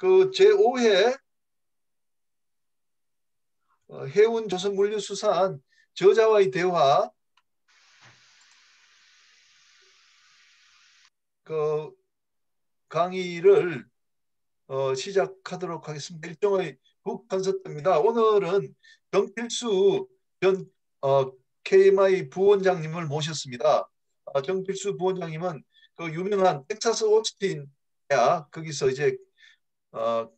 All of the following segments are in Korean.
그 제5회 해운 조선 물류수산 저자와의 대화 그 강의를 시작하도록 하겠습니다. 일종의 북 콘서트입니다. 오늘은 정필수 전 KMI 부원장님을 모셨습니다. 정필수 부원장님은 그 유명한 텍사스 오스틴 대학 거기서 이제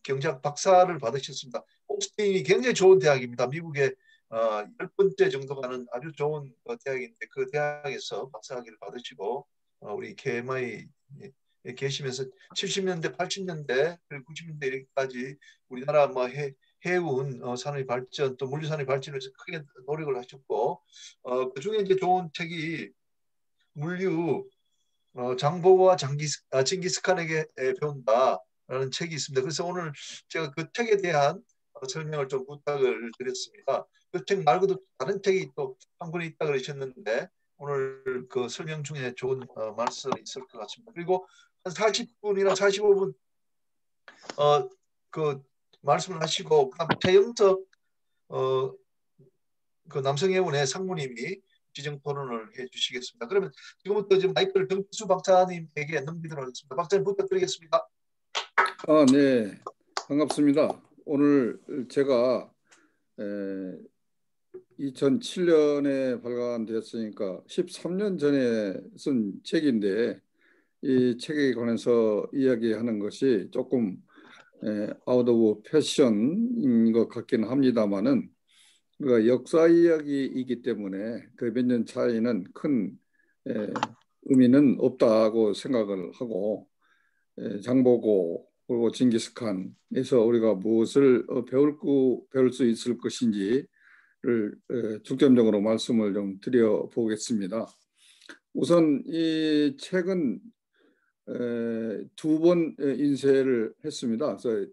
경제학 박사를 받으셨습니다. 오스틴이 굉장히 좋은 대학입니다. 미국의 10번째 정도 가는 아주 좋은 대학인데 그 대학에서 박사학위를 받으시고 우리 KMI 계시면서 70년대, 80년대, 그리고 90년대까지 우리나라 뭐 해운 산업의 발전 또 물류산업의 발전을 위해서 크게 노력을 하셨고 그중에 이제 좋은 책이 물류 장보고와 징기스칸에게 배운다라는 책이 있습니다. 그래서 오늘 제가 그 책에 대한 설명을 좀 부탁을 드렸습니다. 그 책 말고도 다른 책이 또 한 권이 있다 그러셨는데 오늘 그 설명 중에 좋은 말씀이 있을 것 같습니다. 그리고 한 40분이나 45분 그 말씀을 하시고 그다음 최영석 그 남성해운의 상무님이 지정 토론을 해주시겠습니다. 그러면 지금부터 이제 마이크를 정필수 박사님에게 넘기도록 하겠습니다. 박사님 부탁드리겠습니다. 네, 반갑습니다. 오늘 제가 2007년에 발간되었으니까 13년 전에 쓴 책인데 이 책에 관해서 이야기하는 것이 조금 아웃 오브 패션인 것 같기는 합니다만은 그러니까 역사 이야기이기 때문에 그 몇 년 차이는 큰 의미는 없다고 생각을 하고 장보고 그리고 징기스칸에서 우리가 무엇을 배울 수 있을 것인지를 중점적으로 말씀을 좀 드려보겠습니다. 우선 이 책은 2번 인쇄를 했습니다. 그래서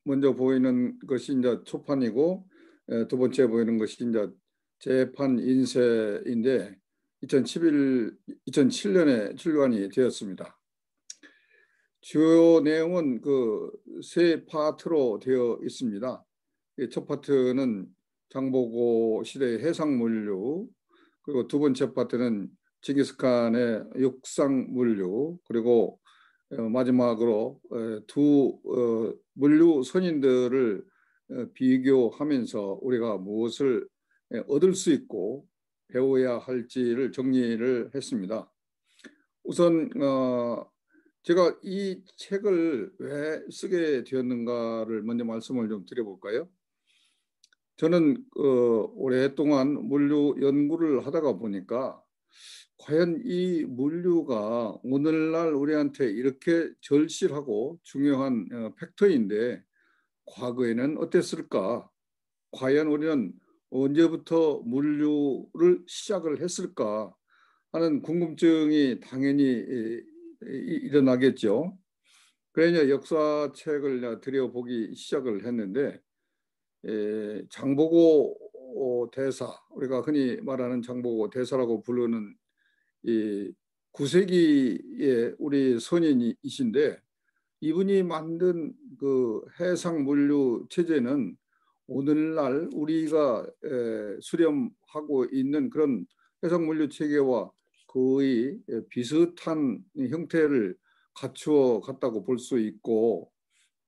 먼저 보이는 것이 이제 초판이고 두 번째 보이는 것이 이제 재판 인쇄인데 2007년에 출간이 되었습니다. 주요 내용은 그 세 파트로 되어 있습니다. 첫 파트는 장보고 시대의 해상물류, 그리고 두 번째 파트는 징기스칸의 육상물류, 그리고 마지막으로 두 물류 선인들을 비교하면서 우리가 무엇을 얻을 수 있고 배워야 할지를 정리를 했습니다. 우선 제가 이 책을 왜 쓰게 되었는가를 먼저 말씀을 좀 드려볼까요? 저는 오랫동안 물류 연구를 하다가 보니까 과연 이 물류가 오늘날 우리한테 이렇게 절실하고 중요한 팩터인데 과거에는 어땠을까? 과연 우리는 언제부터 물류를 시작을 했을까 하는 궁금증이 당연히 일어나겠죠. 그래서 역사책을 들여보기 시작을 했는데 장보고 대사, 우리가 흔히 말하는 장보고 대사라고 부르는 이 9세기의 우리 선인이신데 이분이 만든 그 해상 물류 체제는 오늘날 우리가 수렴하고 있는 그런 해상 물류 체계와 거의 비슷한 형태를 갖추어 갔다고 볼 수 있고,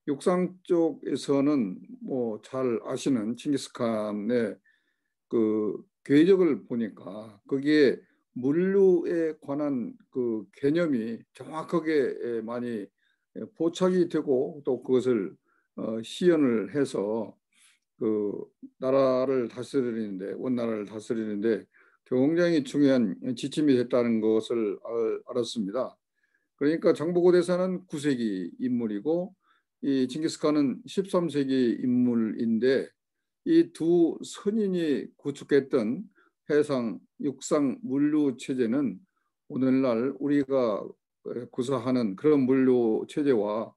육상 쪽에서는 뭐 잘 아시는 칭기스칸의 그 궤적을 보니까 거기에 물류에 관한 그 개념이 정확하게 많이 포착이 되고 또 그것을 시연을 해서 그 나라를 다스리는데, 원나라를 다스리는데 굉장히 중요한 지침이 됐다는 것을 알았습니다. 그러니까 장보고 대사는 9세기 인물이고 이 징기스칸은 13세기 인물인데 이 두 선인이 구축했던 해상, 육상 물류 체제는 오늘날 우리가 구사하는 그런 물류 체제와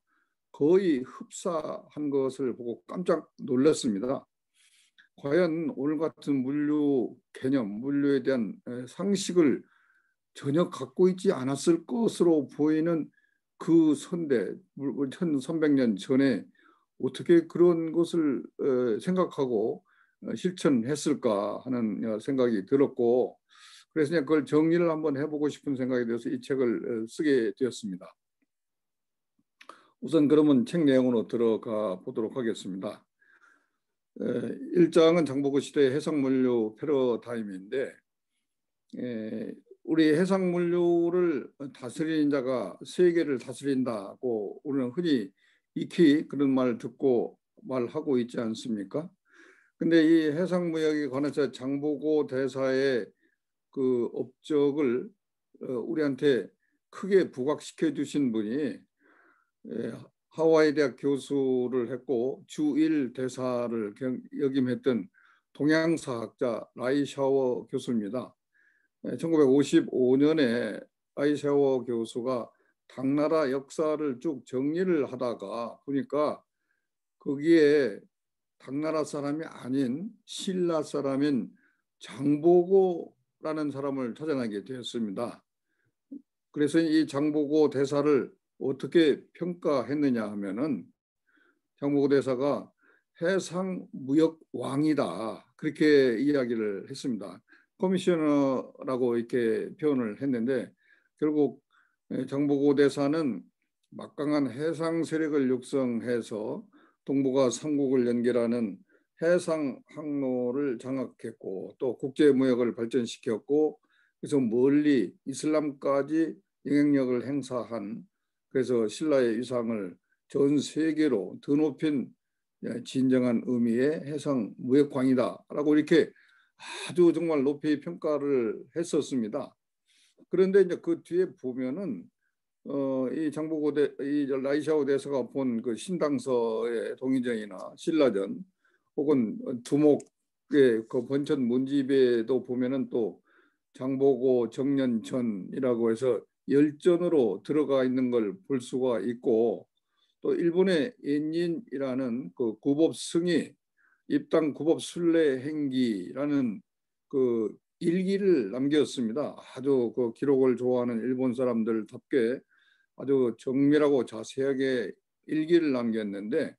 거의 흡사한 것을 보고 깜짝 놀랐습니다. 과연 오늘 같은 물류 개념, 물류에 대한 상식을 전혀 갖고 있지 않았을 것으로 보이는 그 선대 1300년 전에 어떻게 그런 것을 생각하고 실천했을까 하는 생각이 들었고, 그래서 그냥 그걸 정리를 한번 해보고 싶은 생각이 들어서 이 책을 쓰게 되었습니다. 우선 그러면 책 내용으로 들어가 보도록 하겠습니다. 1장은 장보고 시대의 해상물류 패러다임인데, 우리 해상물류를 다스리는 자가 세계를 다스린다고 우리는 흔히 익히 그런 말 듣고 말하고 있지 않습니까? 근데 이 해상무역에 관해서 장보고 대사의 그 업적을 우리한테 크게 부각시켜 주신 분이 하와이 대학 교수를 했고 주1 대사를 역임했던 동양사학자 라이샤워 교수입니다. 1955년에 라이샤워 교수가 당나라 역사를 쭉 정리를 하다가 보니까 거기에 당나라 사람이 아닌 신라 사람인 장보고라는 사람을 찾아내게 되었습니다. 그래서 이 장보고 대사를 어떻게 평가했느냐 하면은 장보고 대사가 해상 무역 왕이다, 그렇게 이야기를 했습니다. 커미셔너라고 이렇게 표현을 했는데, 결국 장보고 대사는 막강한 해상 세력을 육성해서 동북아 삼국을 연결하는 해상 항로를 장악했고 또 국제 무역을 발전시켰고, 그래서 멀리 이슬람까지 영향력을 행사한, 그래서 신라의 위상을 전 세계로 드높인 진정한 의미의 해상 무역광이다라고 이렇게 아주 정말 높이 평가를 했었습니다. 그런데 이제 그 뒤에 보면은 이 장보고 이 라이샤오 대사가 본 그 신당서의 동의전이나 신라전 혹은 두목의 그 번천 문집에도 보면은 또 장보고 정년전이라고 해서 열전으로 들어가 있는 걸 볼 수가 있고, 또 일본의 엔인이라는 그 구법승이 입당 구법 순례 행기라는 그 일기를 남겼습니다. 아주 그 기록을 좋아하는 일본 사람들답게 아주 정밀하고 자세하게 일기를 남겼는데,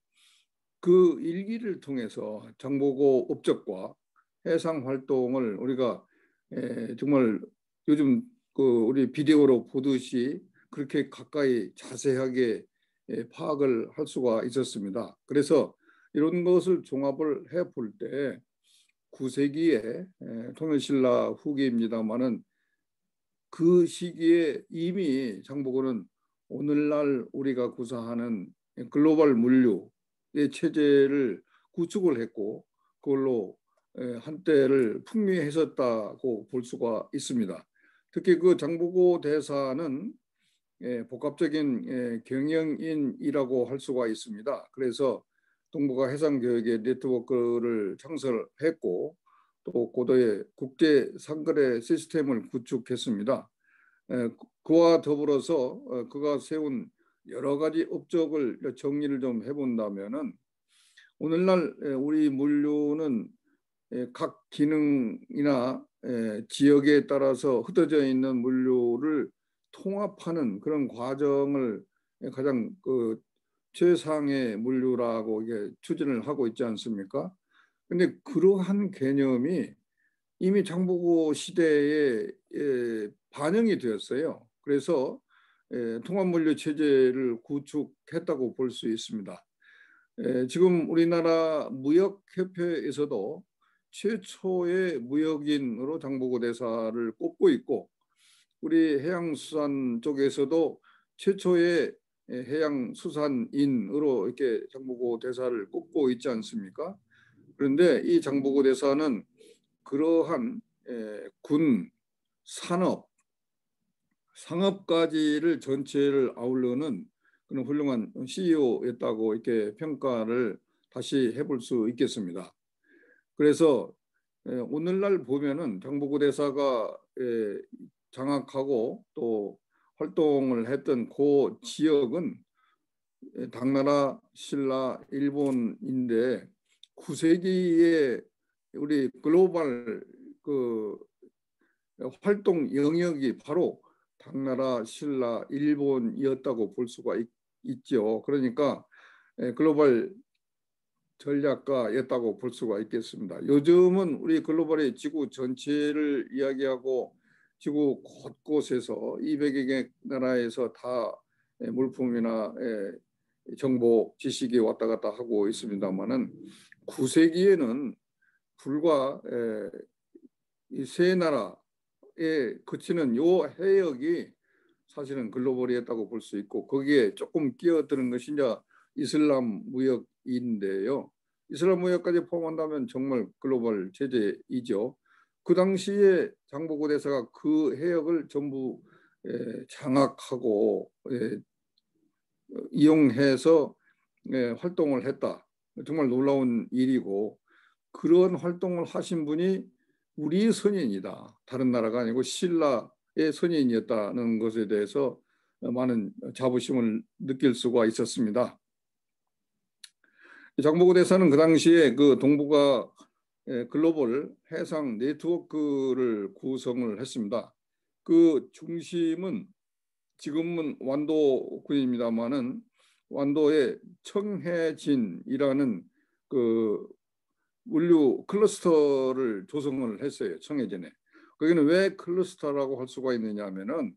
그 일기를 통해서 장보고 업적과 해상 활동을 우리가 정말 요즘 그 우리 비디오로 보듯이 그렇게 가까이 자세하게 파악을 할 수가 있었습니다. 그래서 이런 것을 종합을 해 볼 때 9세기에 통일신라 후기입니다만은 그 시기에 이미 장보고는 오늘날 우리가 구사하는 글로벌 물류의 체제를 구축을 했고 그걸로 한때를 풍미했었다고 볼 수가 있습니다. 특히 그 장보고 대사는 복합적인 경영인이라고 할 수가 있습니다. 그래서 동북아 해상교역의 네트워크를 창설했고 또 고도의 국제 상거래 시스템을 구축했습니다. 그와 더불어서 그가 세운 여러 가지 업적을 정리를 좀 해본다면은, 오늘날 우리 물류는 각 기능이나 지역에 따라서 흩어져 있는 물류를 통합하는 그런 과정을 가장 그 최상의 물류라고 이게 추진을 하고 있지 않습니까? 근데 그러한 개념이 이미 장보고 시대에 반영이 되었어요. 그래서 통합물류 체제를 구축했다고 볼 수 있습니다. 지금 우리나라 무역협회에서도 최초의 무역인으로 장보고 대사를 꼽고 있고, 우리 해양수산 쪽에서도 최초의 해양수산인으로 이렇게 장보고 대사를 꼽고 있지 않습니까? 그런데 이 장보고 대사는 그러한 군, 산업, 상업까지를 전체를 아우르는 그런 훌륭한 CEO였다고 이렇게 평가를 다시 해볼 수 있겠습니다. 그래서 오늘날 보면은 장보고 대사가 장악하고 또 활동을 했던 그 지역은 당나라, 신라, 일본인데 9세기에 우리 글로벌 그 활동 영역이 바로 당나라, 신라, 일본이었다고 볼 수가 있죠. 그러니까 글로벌 전략가였다고 볼 수가 있겠습니다. 요즘은 우리 글로벌의 지구 전체를 이야기하고 지구 곳곳에서 200여 개 나라에서 다 물품이나 정보, 지식이 왔다 갔다 하고 있습니다만은 9세기에는 불과 이 세 나라에 그치는 요 해역이 사실은 글로벌이었다고 볼 수 있고 거기에 조금 끼어드는 것이 이제 이슬람 무역인데요. 이슬람 무역까지 포함한다면 정말 글로벌 제재이죠. 그 당시에 장보고 대사가 그 해역을 전부 장악하고 이용해서 활동을 했다. 정말 놀라운 일이고 그런 활동을 하신 분이 우리 선인이다. 다른 나라가 아니고 신라의 선인이었다는 것에 대해서 많은 자부심을 느낄 수가 있었습니다. 장보고 대사는 그 당시에 그 동북아 글로벌 해상 네트워크를 구성을 했습니다. 그 중심은 지금은 완도군입니다만은 완도의 청해진이라는 그 물류 클러스터를 조성을 했어요. 청해진에. 거기는 왜 클러스터라고 할 수가 있느냐 하면은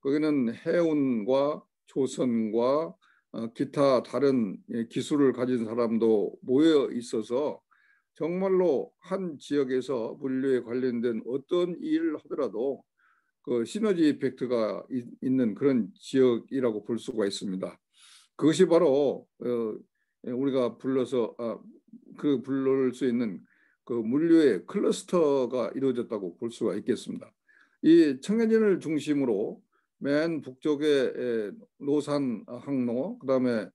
거기는 해운과 조선과 기타 다른 기술을 가진 사람도 모여 있어서 정말로 한 지역에서 물류에 관련된 어떤 일을 하더라도 그 시너지 이펙트가 있는 그런 지역이라고 볼 수가 있습니다. 그것이 바로 우리가 불러서 그 부를 수 있는 그 물류의 클러스터가 이루어졌다고 볼 수가 있겠습니다. 이 청해진을 중심으로 맨 북쪽에 노산 항로, 그다음에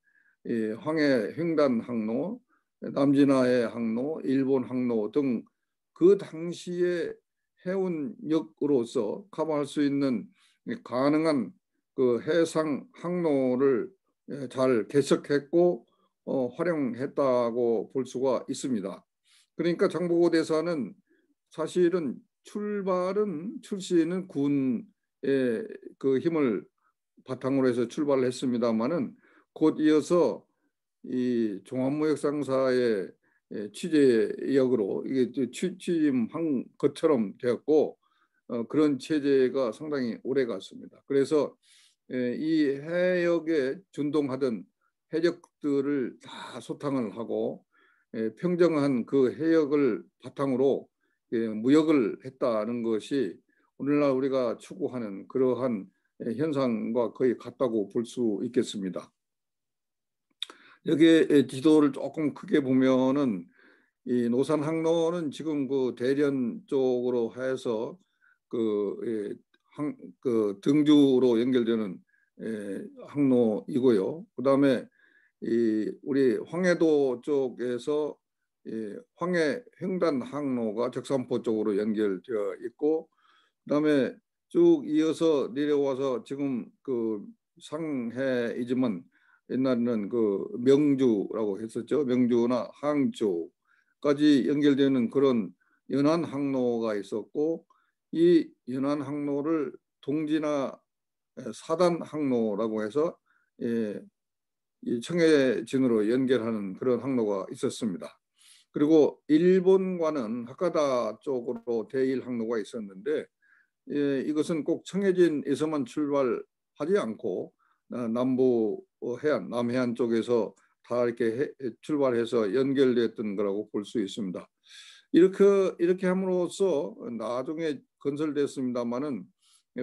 황해 횡단 항로, 남진하의 항로, 일본 항로 등 그 당시에 해운역으로서 커버할 수 있는 가능한 그 해상 항로를 잘 개척했고 활용했다고 볼 수가 있습니다. 그러니까 장보고 대사는 사실은 출시는 군의 그 힘을 바탕으로 해서 출발을 했습니다마는 곧 이어서 이 종합무역상사의 취재역으로 이게 취임한 것처럼 되었고 그런 체제가 상당히 오래 갔습니다. 그래서 이 해역에 준동하던 해적들을 다 소탕을 하고 평정한 그 해역을 바탕으로 무역을 했다는 것이 오늘날 우리가 추구하는 그러한 현상과 거의 같다고 볼 수 있겠습니다. 여기에 지도를 조금 크게 보면은 이 노산 항로는 지금 그 대련 쪽으로 해서 그 등주로 연결되는 항로이고요. 그다음에 이 우리 황해도 쪽에서 황해 횡단 항로가 적산포 쪽으로 연결되어 있고, 그다음에 쭉 이어서 내려와서 지금 그 상해이지만 옛날에는 그 명주라고 했었죠. 명주나 항주까지 연결되는 그런 연안 항로가 있었고, 이 연안 항로를 동지나 사단 항로라고 해서 이 청해진으로 연결하는 그런 항로가 있었습니다. 그리고 일본과는 하카다 쪽으로 대일 항로가 있었는데 이것은 꼭 청해진에서만 출발하지 않고 남부 해안, 남해안 쪽에서 다 이렇게 출발해서 연결됐던 거라고 볼 수 있습니다. 이렇게 함으로써 나중에 건설됐습니다마는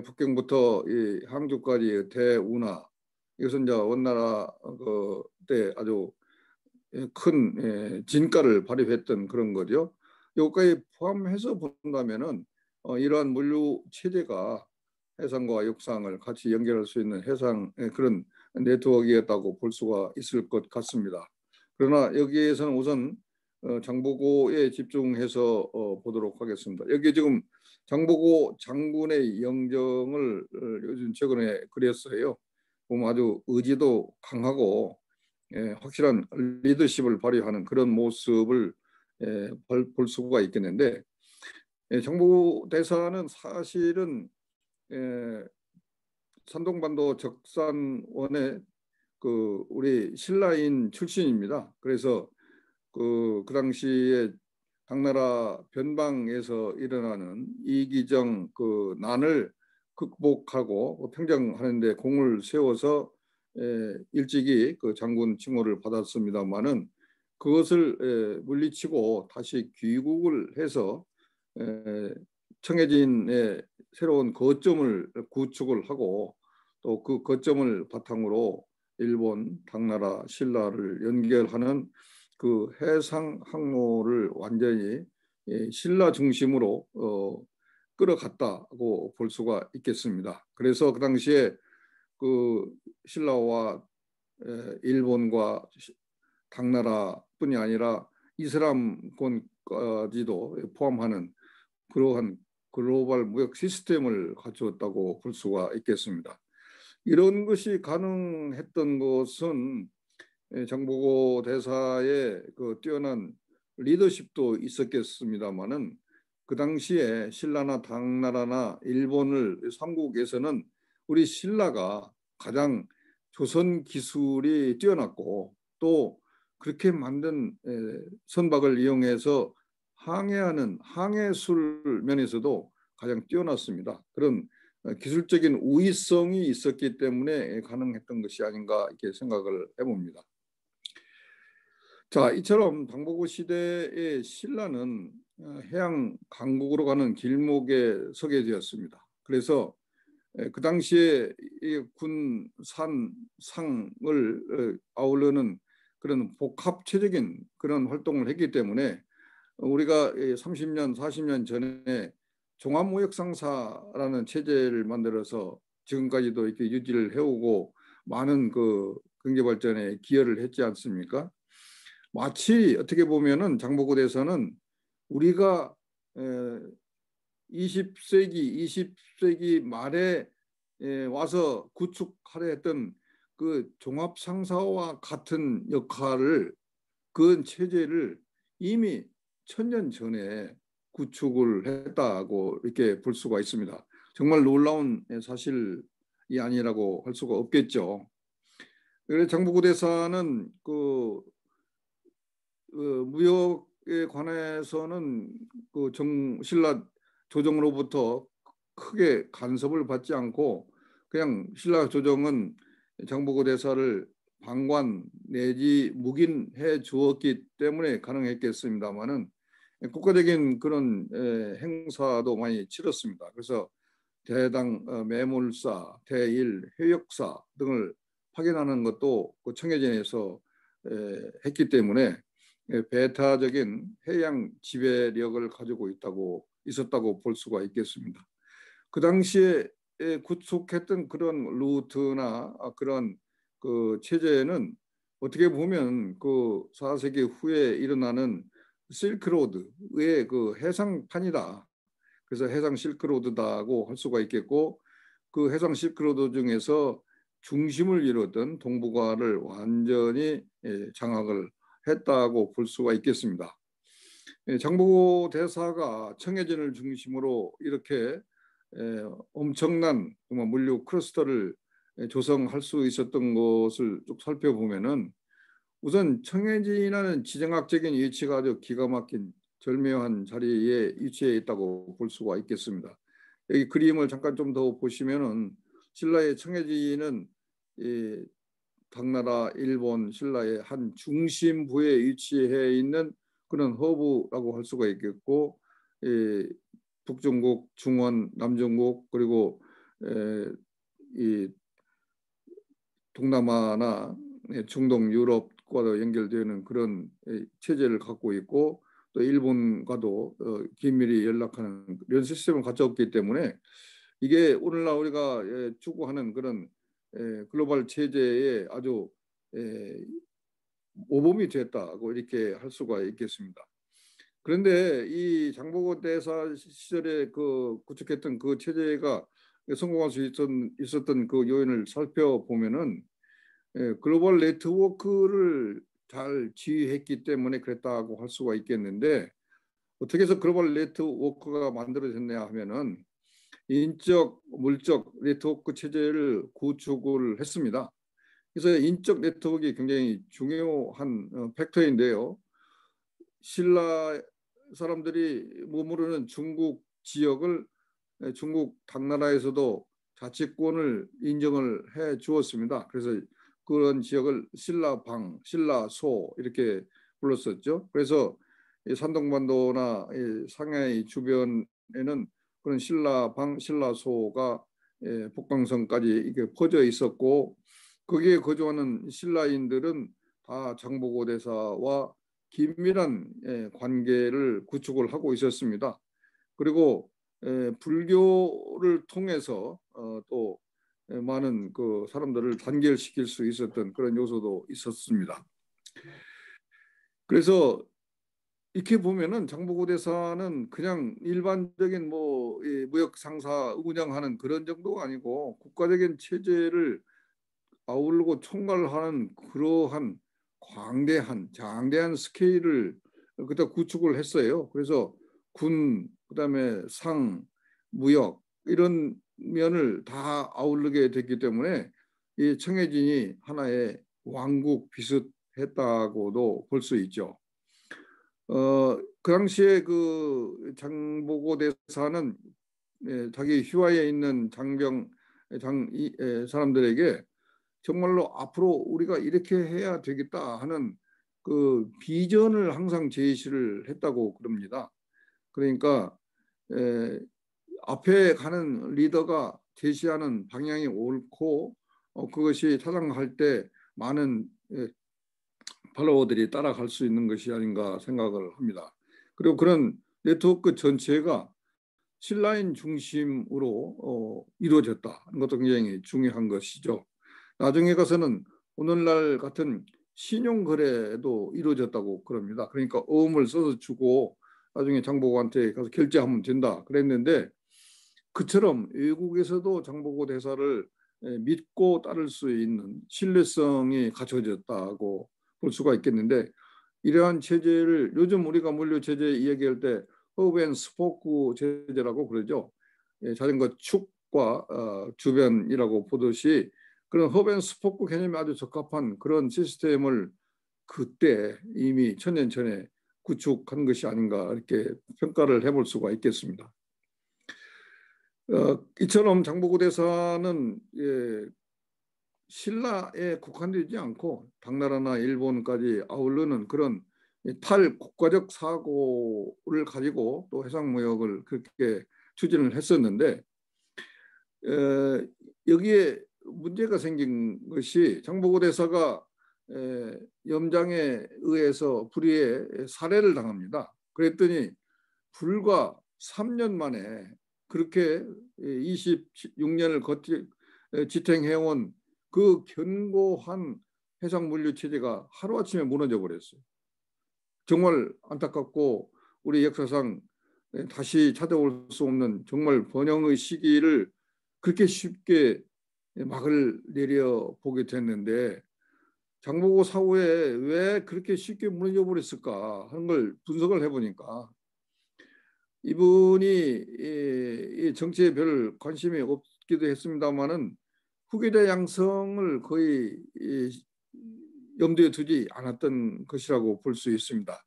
북경부터 이 항주까지 대운하, 이것은 이제 원나라 그때 아주 큰 진가를 발휘했던 그런 거죠. 여기까지 포함해서 본다면은 이러한 물류 체제가 해상과 육상을 같이 연결할 수 있는 해상 그런 네트워크였다고 볼 수가 있을 것 같습니다. 그러나 여기에서는 우선 장보고에 집중해서 보도록 하겠습니다. 여기 지금 장보고 장군의 영정을 요즘 최근에 그렸어요. 보면 아주 의지도 강하고 확실한 리더십을 발휘하는 그런 모습을 볼 수가 있겠는데, 정부 대사는 사실은 산동반도 적산원의 그 우리 신라인 출신입니다. 그래서 그 당시에 당나라 변방에서 일어나는 이기정 그 난을 극복하고 평정하는 데 공을 세워서 일찍이 그 장군 칭호를 받았습니다마는 그것을 물리치고 다시 귀국을 해서 청해진의 새로운 거점을 구축을 하고 또 그 거점을 바탕으로 일본, 당나라, 신라를 연결하는 그 해상 항로를 완전히 신라 중심으로 끌어갔다고 볼 수가 있겠습니다. 그래서 그 당시에 그 신라와 일본과 당나라뿐이 아니라 이슬람권까지도 포함하는 그러한 글로벌 무역 시스템을 갖추었다고 볼 수가 있겠습니다. 이런 것이 가능했던 것은 장보고 대사의 그 뛰어난 리더십도 있었겠습니다마는 그 당시에 신라나 당나라나 일본을 삼국에서는 우리 신라가 가장 조선 기술이 뛰어났고 또 그렇게 만든 선박을 이용해서 항해하는 항해술 면에서도 가장 뛰어났습니다. 그런 기술적인 우위성이 있었기 때문에 가능했던 것이 아닌가 이렇게 생각을 해봅니다. 자, 이처럼 당보고 시대의 신라는 해양 강국으로 가는 길목에 서게 되었습니다. 그래서 그 당시에 군, 산, 상을 아우르는 그런 복합체적인 그런 활동을 했기 때문에 우리가 30년, 40년 전에 종합무역상사라는 체제를 만들어서 지금까지도 이렇게 유지를 해오고 많은 그 경제발전에 기여를 했지 않습니까? 마치 어떻게 보면은 장보고 대사는 우리가 20세기 말에 와서 구축하려 했던 그 종합상사와 같은 역할을 그 체제를 이미 1000년 전에 구축을 했다고 이렇게 볼 수가 있습니다. 정말 놀라운 사실이 아니라고 할 수가 없겠죠. 그래서 장보고 대사는 그 무역에 관해서는 그 신라 조정으로부터 크게 간섭을 받지 않고 그냥 신라 조정은 장보고 대사를 방관 내지 묵인해 주었기 때문에 가능했겠습니다마는 국가적인 그런 행사도 많이 치렀습니다. 그래서 대당 매물사, 대일, 해역사 등을 파견하는 것도 그 청해진에서 했기 때문에 배타적인 해양 지배력을 가지고 있었다고 볼 수가 있겠습니다. 그 당시에 구축했던 그런 루트나 그런 그 체제는 어떻게 보면 그 4세기 후에 일어나는 실크로드의 그 해상판이다. 그래서 해상 실크로드다고 할 수가 있겠고 그 해상 실크로드 중에서 중심을 이루었던 동북아를 완전히 장악을 했다고 볼 수가 있겠습니다. 장보고 대사가 청해진을 중심으로 이렇게 엄청난 물류 클러스터를 조성할 수 있었던 것을 쭉 살펴보면은 우선 청해진이라는 지정학적인 위치가 아주 기가 막힌 절묘한 자리에 위치해 있다고 볼 수가 있겠습니다. 여기 그림을 잠깐 좀 더 보시면은 신라의 청해진은 당나라, 일본, 신라의 한 중심부에 위치해 있는 그런 허브라고 할 수가 있겠고 북중국, 중원, 남중국 그리고 이 동남아나 중동, 유럽과도 연결되는 그런 체제를 갖고 있고 또 일본과도 긴밀히 연락하는 이런 시스템을 가졌기 때문에 이게 오늘날 우리가 추구하는 그런 글로벌 체제에 아주 모범이 됐다고 이렇게 할 수가 있겠습니다. 그런데 이 장보고 대사 시절에 그 구축했던 그 체제가 성공할 수 있었던 그 요인을 살펴보면은 글로벌 네트워크를 잘 지휘했기 때문에 그랬다고 할 수가 있겠는데 어떻게 해서 글로벌 네트워크가 만들어졌냐 하면은 인적, 물적 네트워크 체제를 구축을 했습니다. 그래서 인적 네트워크가 굉장히 중요한 팩터인데요. 신라 사람들이 머무르는 중국 지역을 중국 당나라에서도 자치권을 인정을 해 주었습니다. 그래서 그런 지역을 신라방, 신라소 이렇게 불렀었죠. 그래서 산동반도나 상하이 주변에는 그런 신라방, 신라소가 북방성까지 이렇게 퍼져 있었고, 거기에 거주하는 신라인들은 다 장보고대사와 긴밀한 관계를 구축을 하고 있었습니다. 그리고 불교를 통해서 또 많은 그 사람들을 단결시킬 수 있었던 그런 요소도 있었습니다. 그래서 이렇게 보면은 장보고대사는 그냥 일반적인 뭐 무역 상사 운영하는 그런 정도가 아니고 국가적인 체제를 아우르고 총괄하는 그러한 광대한 장대한 스케일을 그때 구축을 했어요. 그래서 군, 그다음에 상, 무역 이런 면을 다 아우르게 됐기 때문에 이 청해진이 하나의 왕국 비슷했다고도 볼 수 있죠. 그 당시에 그 장보고 대사는 자기 휘하에 있는 장병 사람들에게 정말로 앞으로 우리가 이렇게 해야 되겠다 하는 그 비전을 항상 제시를 했다고 그럽니다. 그러니까 앞에 가는 리더가 제시하는 방향이 옳고 그것이 타당할 때 많은 팔로워들이 따라갈 수 있는 것이 아닌가 생각을 합니다. 그리고 그런 네트워크 전체가 신라인 중심으로 이루어졌다는 것도 굉장히 중요한 것이죠. 나중에 가서는 오늘날 같은 신용거래도 이루어졌다고 그럽니다. 그러니까 어음을 써서 주고 나중에 장보고한테 가서 결제하면 된다 그랬는데, 그처럼 외국에서도 장보고 대사를 믿고 따를 수 있는 신뢰성이 갖춰졌다고 볼 수가 있겠는데, 이러한 체제를 요즘 우리가 물류 체제 이야기할 때 허브 앤 스포크 체제라고 그러죠. 자전거 축과 주변이라고 보듯이 그런 허브 앤 스포크 개념이 아주 적합한 그런 시스템을 그때 이미 천년 전에 구축한 것이 아닌가 이렇게 평가를 해볼 수가 있겠습니다. 이처럼 장보고 대사는 신라에 국한되지 않고 당나라나 일본까지 아우르는 그런 탈국가적 사고를 가지고 또 해상무역을 그렇게 추진을 했었는데, 여기에 문제가 생긴 것이 장보고 대사가 염장에 의해서 불의에 살해를 당합니다. 그랬더니 불과 3년 만에 그렇게 26년을 지탱해온 그 견고한 해상물류 체제가 하루아침에 무너져 버렸어요. 정말 안타깝고 우리 역사상 다시 찾아올 수 없는 정말 번영의 시기를 그렇게 쉽게 막을 내려보게 됐는데, 장보고 사후에 왜 그렇게 쉽게 무너져 버렸을까 하는 걸 분석을 해보니까 이분이 정치에 별 관심이 없기도 했습니다마는 후계자 양성을 거의 염두에 두지 않았던 것이라고 볼 수 있습니다.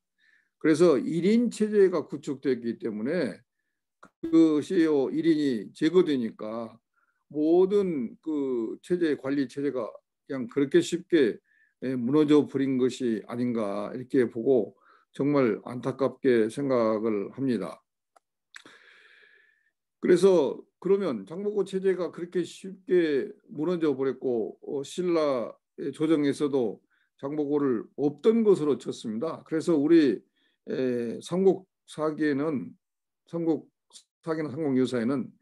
그래서 1인 체제가 구축됐기 때문에 그 CEO 1인이 제거되니까 모든 그 체제 관리 체제가 그냥 그렇게 쉽게 무너져 버린 것이 아닌가 이렇게 보고 정말 안타깝게 생각을 합니다. 그래서 그러면 장보고 체제가 그렇게 쉽게 무너져 버렸고 신라의 조정에서도 장보고를 없던 것으로 쳤습니다. 그래서 우리 삼국사기에는 삼국유사에는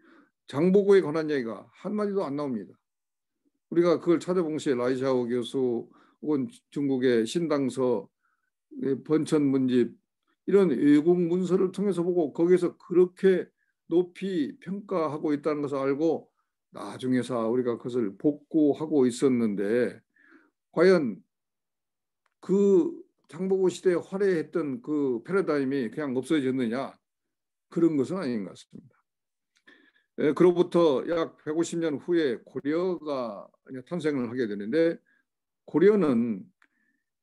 장보고에 관한 얘기가 한마디도 안 나옵니다. 우리가 그걸 찾아본 시에 라이샤오 교수 혹은 중국의 신당서, 번천문집 이런 외국 문서를 통해서 보고 거기에서 그렇게 높이 평가하고 있다는 것을 알고 나중에서 우리가 그것을 복구하고 있었는데, 과연 그 장보고 시대에 화려했던 그 패러다임이 그냥 없어졌느냐, 그런 것은 아닌 것 같습니다. 그로부터 약 150년 후에 고려가 탄생을 하게 되는데, 고려는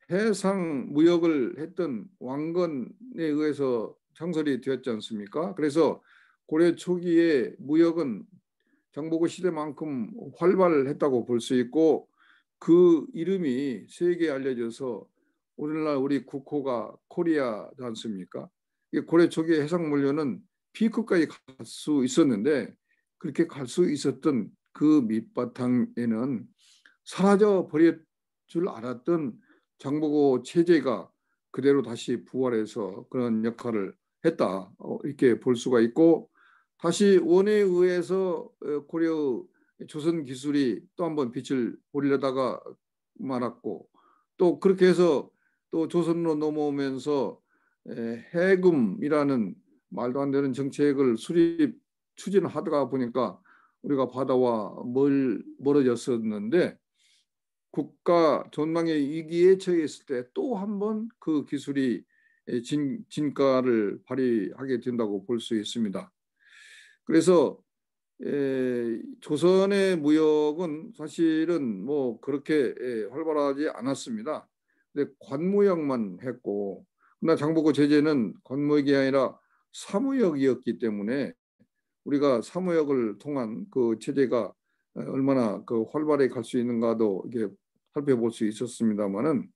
해상 무역을 했던 왕건에 의해서 창설이 되었지 않습니까? 그래서 고려 초기에 무역은 장보고 시대만큼 활발했다고 볼 수 있고, 그 이름이 세계에 알려져서 오늘날 우리 국호가 코리아지 않습니까? 고려 초기 해상물류는 피크까지 갈 수 있었는데, 그렇게 갈 수 있었던 그 밑바탕에는 사라져 버릴 줄 알았던 장보고 체제가 그대로 다시 부활해서 그런 역할을 했다, 이렇게 볼 수가 있고, 다시 원에 의해서 고려 조선 기술이 또 한번 빛을 보려다가 말았고, 또 그렇게 해서 또 조선으로 넘어오면서 해금이라는 말도 안 되는 정책을 추진하다가 보니까 우리가 바다와 멀어졌었는데, 국가 전망의 위기에 처했을 때 또 한 번 그 기술이 진가를 발휘하게 된다고 볼 수 있습니다. 그래서 조선의 무역은 사실은 뭐 그렇게 활발하지 않았습니다. 근데 관무역만 했고, 그러나 장보고 제재는 관무역이 아니라 사무역이었기 때문에 우리가 사무역을 통한 그 체제가 얼마나 그 활발히 갈 수 있는가도 이게 살펴볼 수 있었습니다만은,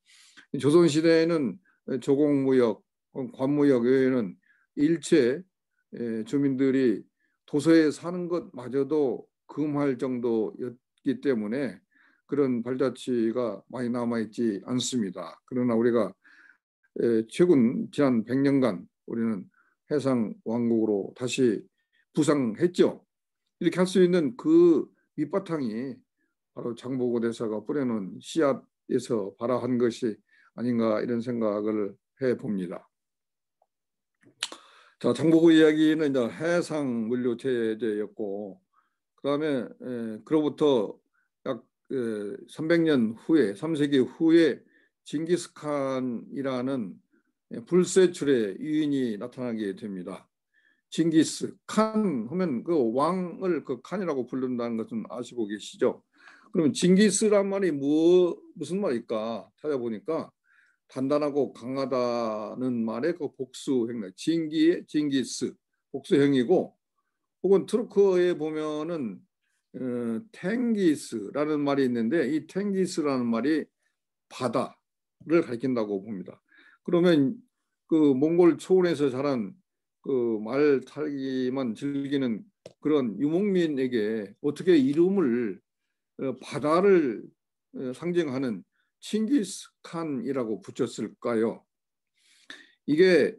조선 시대에는 조공무역, 관무역 외에는 일체 주민들이 도서에 사는 것마저도 금할 정도였기 때문에 그런 발자취가 많이 남아있지 않습니다. 그러나 우리가 최근 지난 100년간 우리는 해상 왕국으로 다시 부상했죠. 이렇게 할 수 있는 그 밑바탕이 바로 장보고 대사가 뿌려놓은 씨앗에서 발화한 것이 아닌가, 이런 생각을 해봅니다. 자, 장보고 이야기는 이제 해상 물류 체제였고, 그다음에 그로부터 약 300년 후에, 3세기 후에 징기스칸이라는 불세출의 유인이 나타나게 됩니다. 징기스 칸 하면 그 왕을 그 칸이라고 부른다는 것은 아시고 계시죠? 그러면 징기스란 말이 무슨 말일까 찾아보니까, 단단하고 강하다는 말의 그 복수형, 징기의 징기스, 복수형이고, 혹은 트루크에 보면은 탱기스라는 말이 있는데, 이 탱기스라는 말이 바다를 가리킨다고 봅니다. 그러면 그 몽골 초원에서 자란 그 말 타기만 즐기는 그런 유목민에게 어떻게 이름을 바다를 상징하는 칭기스칸이라고 붙였을까요? 이게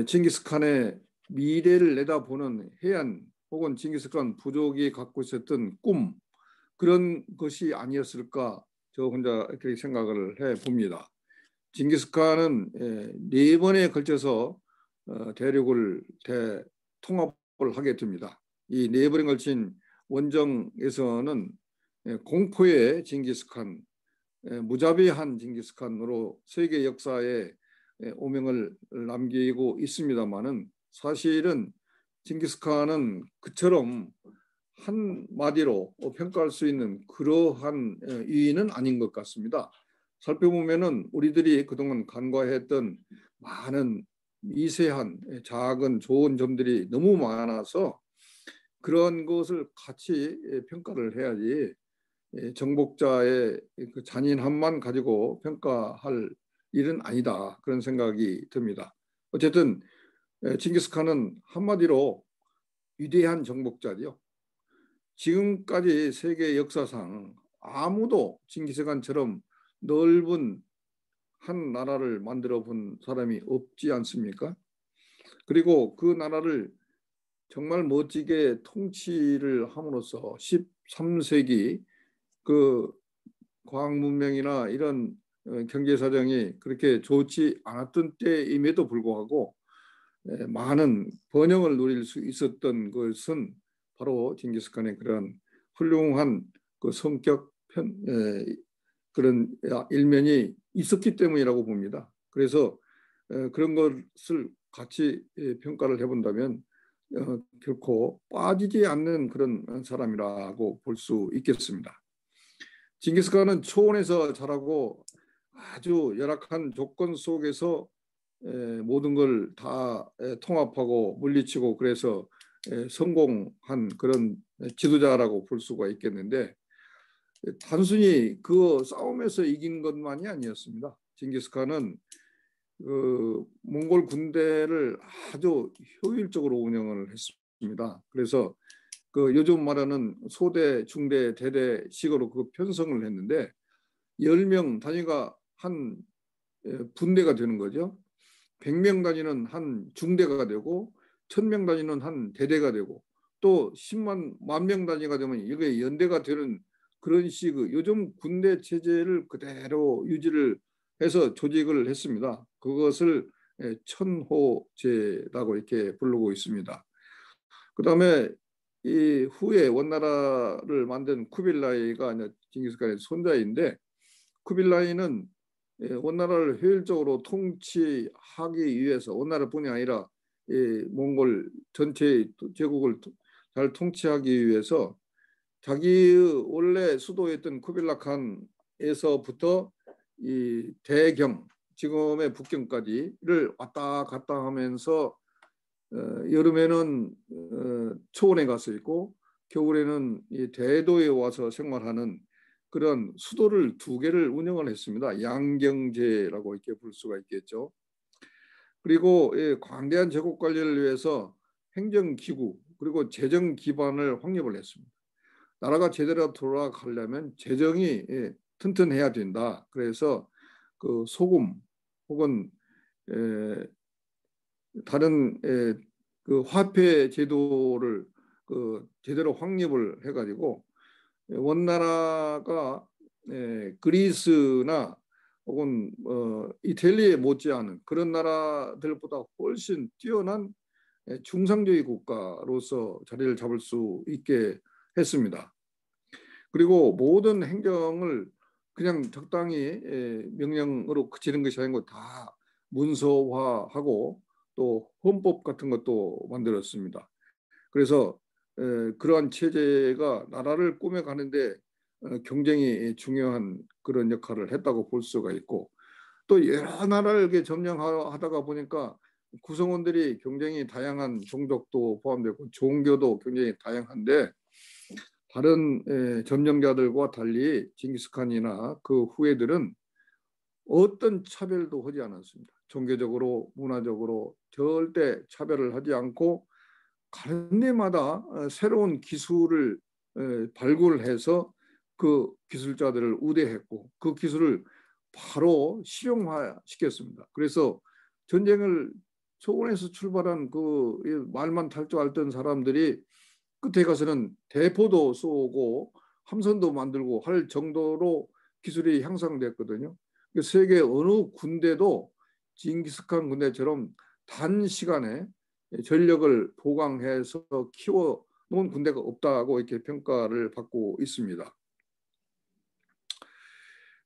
칭기스칸의 미래를 내다보는 해안 혹은 칭기스칸 부족이 갖고 있었던 꿈, 그런 것이 아니었을까, 저 혼자 그렇게 생각을 해봅니다. 징기스칸은 4번에 걸쳐서 대륙을 통합을 하게 됩니다. 이 4번에 걸친 원정에서는 공포의 징기스칸, 무자비한 징기스칸으로 세계 역사에 오명을 남기고 있습니다만은, 사실은 징기스칸은 그처럼 한마디로 평가할 수 있는 그러한 위인은 아닌 것 같습니다. 살펴보면은 우리들이 그동안 간과했던 많은 미세한 작은 좋은 점들이 너무 많아서 그런 것을 같이 평가를 해야지, 정복자의 그 잔인함만 가지고 평가할 일은 아니다, 그런 생각이 듭니다. 어쨌든 징기스칸은 한마디로 위대한 정복자죠. 지금까지 세계 역사상 아무도 징기스칸처럼 넓은 한 나라를 만들어 본 사람이 없지 않습니까? 그리고 그 나라를 정말 멋지게 통치를 함으로써 13세기 그 과학 문명이나 이런 경제 사정이 그렇게 좋지 않았던 때임에도 불구하고 많은 번영을 누릴 수 있었던 것은 바로 징기스칸의 그런 훌륭한 그 성격 그런 일면이 있었기 때문이라고 봅니다. 그래서 그런 것을 같이 평가를 해본다면 결코 빠지지 않는 그런 사람이라고 볼 수 있겠습니다. 징기스칸은 초원에서 자라고 아주 열악한 조건 속에서 모든 걸 다 통합하고 물리치고 그래서 성공한 그런 지도자라고 볼 수가 있겠는데, 단순히 그 싸움에서 이긴 것만이 아니었습니다. 징기스칸은 그 몽골 군대를 아주 효율적으로 운영을 했습니다. 그래서 그 요즘 말하는 소대, 중대, 대대식으로 그 편성을 했는데 10명 단위가 한 분대가 되는 거죠. 100명 단위는 한 중대가 되고 1000명 단위는 한 대대가 되고 또 10만 명 단위가 되면 이게 연대가 되는 그런 식의 요즘 군대 체제를 그대로 유지를 해서 조직을 했습니다. 그것을 천호제라고 이렇게 부르고 있습니다. 그다음에 이 후에 원나라를 만든 쿠빌라이가 징기스칸의 손자인데, 쿠빌라이는 원나라를 효율적으로 통치하기 위해서 원나라뿐이 아니라 몽골 전체 제국을 잘 통치하기 위해서 자기의 원래 수도였던 쿠빌라칸에서부터 이 대경, 지금의 북경까지를 왔다 갔다 하면서 여름에는 초원에 가서 있고 겨울에는 이 대도에 와서 생활하는 그런 수도를 2개를 운영을 했습니다. 양경제라고 이렇게 볼 수가 있겠죠. 그리고 광대한 제국 관리를 위해서 행정기구 그리고 재정 기반을 확립을 했습니다. 나라가 제대로 돌아가려면 재정이 튼튼해야 된다. 그래서 그 소금 혹은 다른 그 화폐 제도를 그 제대로 확립을 해가지고 원나라가 그리스나 혹은 이탈리아에 못지않은 그런 나라들보다 훨씬 뛰어난 중상주의 국가로서 자리를 잡을 수 있게 했습니다. 그리고 모든 행정을 그냥 적당히 명령으로 그치는 것이 아니고 다 문서화하고 또 헌법 같은 것도 만들었습니다. 그래서 그러한 체제가 나라를 꾸며가는데 굉장히 중요한 그런 역할을 했다고 볼 수가 있고, 또 여러 나라를 이렇게 점령하다가 보니까 구성원들이 굉장히 다양한 종족도 포함되고 종교도 굉장히 다양한데, 다른 점령자들과 달리 징기스칸이나 그 후예들은 어떤 차별도 하지 않았습니다. 종교적으로, 문화적으로 절대 차별을 하지 않고 가는 데마다 새로운 기술을 발굴해서 그 기술자들을 우대했고 그 기술을 바로 실용화시켰습니다. 그래서 전쟁을 초원에서 출발한 그 말만 탈 줄 알던 사람들이 끝에 가서는 대포도 쏘고 함선도 만들고 할 정도로 기술이 향상됐거든요. 세계 어느 군대도 징기스칸 군대처럼 단시간에 전력을 보강해서 키워 놓은 군대가 없다고 이렇게 평가를 받고 있습니다.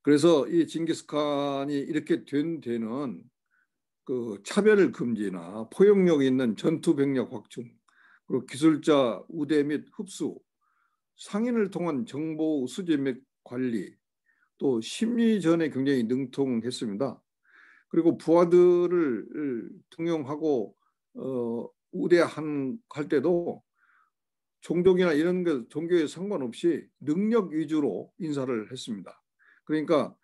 그래서 이 징기스칸이 이렇게 된 데는 그 차별 금지나 포용력 있는 전투 병력 확충, 그리고 기술자 우대 및 흡수, 상인을 통한 정보 수집 및 관리, 또 심리전에 굉장히 능통했습니다. 그리고 부하들을 등용하고 우대할 때도 종족이나 이런 것 종교에 상관없이 능력 위주로 인사를 했습니다. 그러니까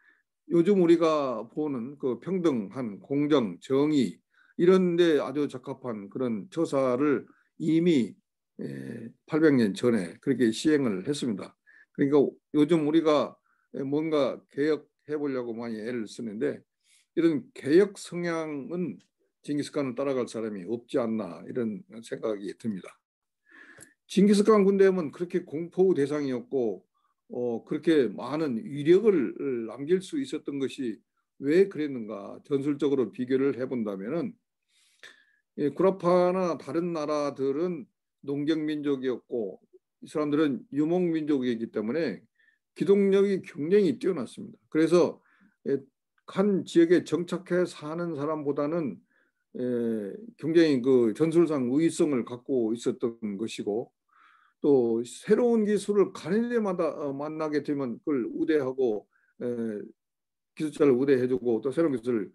요즘 우리가 보는 그 평등한 공정, 정의 이런 데 아주 적합한 그런 처사를 이미 800년 전에 그렇게 시행을 했습니다. 그러니까 요즘 우리가 뭔가 개혁해 보려고 많이 애를 쓰는데 이런 개혁 성향은 징기스칸을 따라갈 사람이 없지 않나 이런 생각이 듭니다. 징기스칸 군대는 그렇게 공포 대상이었고 그렇게 많은 위력을 남길 수 있었던 것이 왜 그랬는가 전술적으로 비교를 해본다면은 구라파나 다른 나라들은 농경민족이었고 이 사람들은 유목민족이기 때문에 기동력이 굉장히 뛰어났습니다. 그래서 한 지역에 정착해 사는 사람보다는 굉장히 그 전술상 우위성을 갖고 있었던 것이고, 또 새로운 기술을 가는 데마다 만나게 되면 그걸 우대하고 기술자를 우대해주고 또 새로운 기술을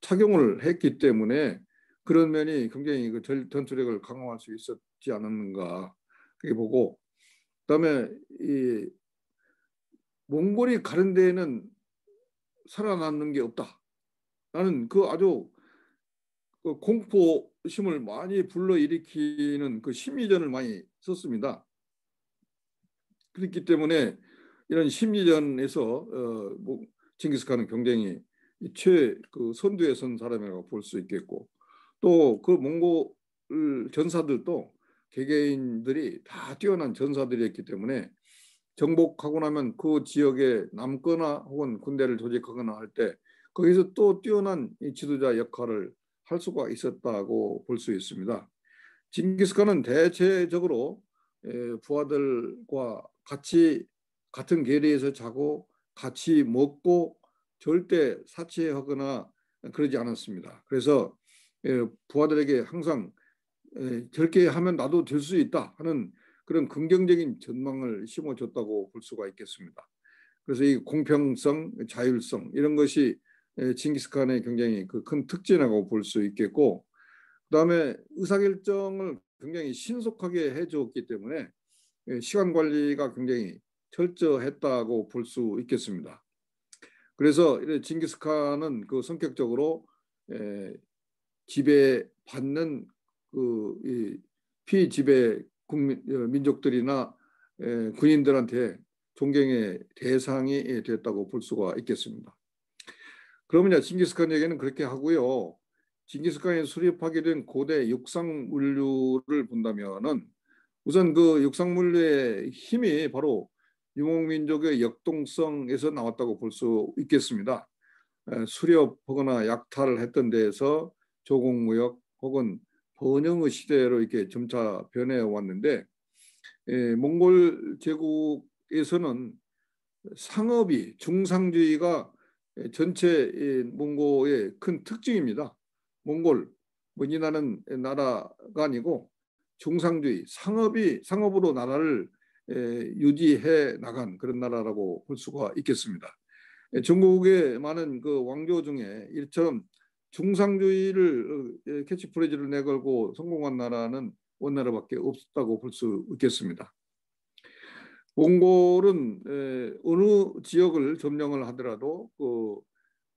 착용을 했기 때문에 그런 면이 굉장히 그 전투력을 강화할 수 있었지 않았는가 그렇게 보고, 그다음에 이 몽골이 가는 데에는 살아남는 게 없다. 나는 그 아주 그 공포심을 많이 불러일으키는 그 심리전을 많이 썼습니다. 그렇기 때문에 이런 심리전에서 징기스칸은 굉장히 그 선두에 선 사람이라고 볼 수 있겠고, 또 그 몽골 전사들도 개개인들이 다 뛰어난 전사들이었기 때문에 정복하고 나면 그 지역에 남거나 혹은 군대를 조직하거나 할 때 거기서 또 뛰어난 지도자 역할을 할 수가 있었다고 볼 수 있습니다. 징기스칸은 대체적으로 부하들과 같이 같은 계리에서 자고 같이 먹고 절대 사치하거나 그러지 않았습니다. 그래서 부하들에게 항상 저렇게 하면 나도 될 수 있다 하는 그런 긍정적인 전망을 심어줬다고 볼 수가 있겠습니다. 그래서 이 공평성, 자율성 이런 것이 징기스칸의 굉장히 그 큰 특징이라고 볼 수 있겠고, 그다음에 의사결정을 굉장히 신속하게 해주었기 때문에 시간 관리가 굉장히 철저했다고 볼 수 있겠습니다. 그래서 징기스칸은 그 성격적으로 지배받는 그 피지배 민족들이나 군인들한테 존경의 대상이 됐다고 볼 수가 있겠습니다. 그러면 징기스칸에게는 그렇게 하고요. 징기스칸이 수립하게 된 고대 육상물류를 본다면은 우선 그 육상물류의 힘이 바로 유목민족의 역동성에서 나왔다고 볼 수 있겠습니다. 수렵하거나 약탈을 했던 데에서 조공무역 혹은 번영의 시대로 이렇게 점차 변해 왔는데, 몽골 제국에서는 상업이 중상주의가 전체 몽골의 큰 특징입니다. 몽골 이 나라가 아니고 중상주의 상업으로 나라를 유지해 나간 그런 나라라고 볼 수가 있겠습니다. 중국의 많은 그 왕조 중에 이처럼 중상주의를 캐치프레이즈를 내걸고 성공한 나라는 원나라밖에 없다고 볼 수 있겠습니다. 몽골은 어느 지역을 점령을 하더라도 그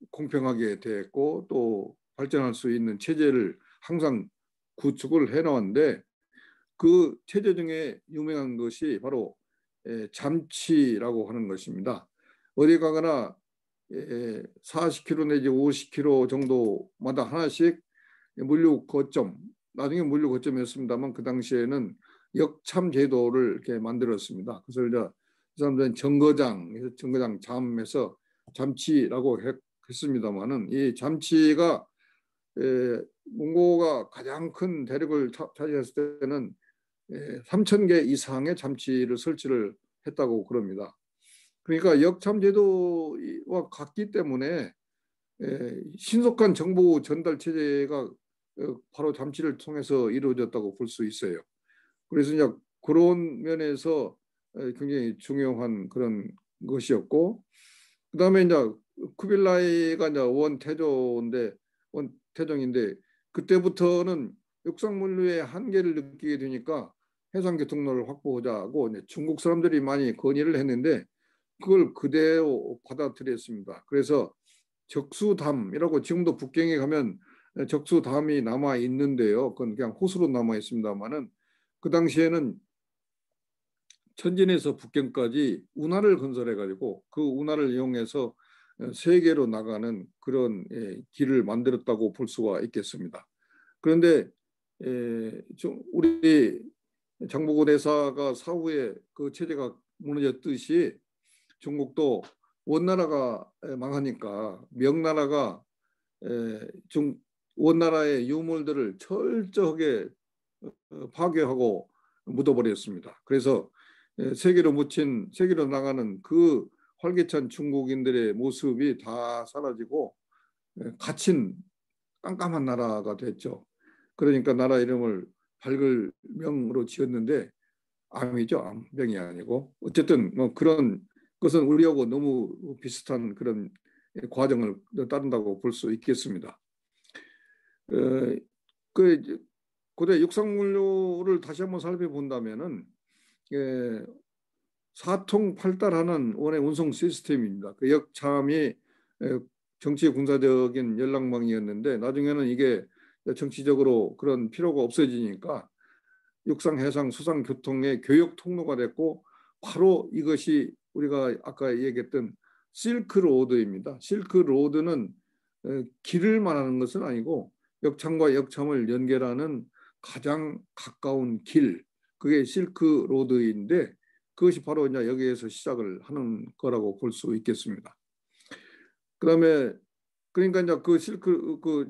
공평하게 대했고 또 발전할 수 있는 체제를 항상 구축을 해놓았는데, 그 체제 중에 유명한 것이 바로 잠치라고 하는 것입니다. 어디 가거나 40km 내지 50km 정도마다 하나씩 물류 거점, 나중에 물류 거점이었습니다만 그 당시에는 역참 제도를 이렇게 만들었습니다. 그래서 이제 이 사람들은 정거장 잠에서 잠치라고 했습니다만은 이 잠치가 몽고가 가장 큰 대륙을 차지했을 때는 3,000개 이상의 잠치를 설치를 했다고 그럽니다. 그러니까 역참 제도와 같기 때문에 신속한 정보 전달 체제가 바로 잠치를 통해서 이루어졌다고 볼 수 있어요. 그래서 이제 그런 면에서 굉장히 중요한 그런 것이었고, 그다음에 이제 쿠빌라이가 이제 원태종인데 그때부터는 육상물류의 한계를 느끼게 되니까 해상교통로를 확보하자고 중국 사람들이 많이 건의를 했는데 그걸 그대로 받아들였습니다. 그래서 적수담이라고 지금도 북경에 가면 적수담이 남아 있는데요. 그건 그냥 호수로 남아 있습니다만은 그 당시에는 천진에서 북경까지 운하를 건설해 가지고 그 운하를 이용해서 세계로 나가는 그런 길을 만들었다고 볼 수가 있겠습니다. 그런데 우리 장보고 대사가 사후에 그 체제가 무너졌듯이 중국도 원나라가 망하니까 명나라가 원나라의 유물들을 철저하게 파괴하고 묻어버렸습니다. 그래서 세계로 나가는 그 활기찬 중국인들의 모습이 다 사라지고 갇힌 깜깜한 나라가 됐죠. 그러니까 나라 이름을 밝을명으로 지었는데 암이죠. 암병이 아니고. 어쨌든 뭐 그런 것은 우리하고 너무 비슷한 그런 과정을 따른다고 볼 수 있겠습니다. 그 고대 육상물류를 다시 한번 살펴본다면은 사통팔달하는 원의 운송 시스템입니다. 그 역참이 정치 군사적인 연락망이었는데 나중에는 이게 정치적으로 그런 필요가 없어지니까 육상, 해상, 수상, 교통의 교역 통로가 됐고 바로 이것이 우리가 아까 얘기했던 실크로드입니다. 실크로드는 길을 말하는 것은 아니고 역참과 역참을 연결하는 가장 가까운 길, 그게 실크로드인데 그것이 바로 이제 여기에서 시작을 하는 거라고 볼 수 있겠습니다. 그다음에 그러니까 이제 그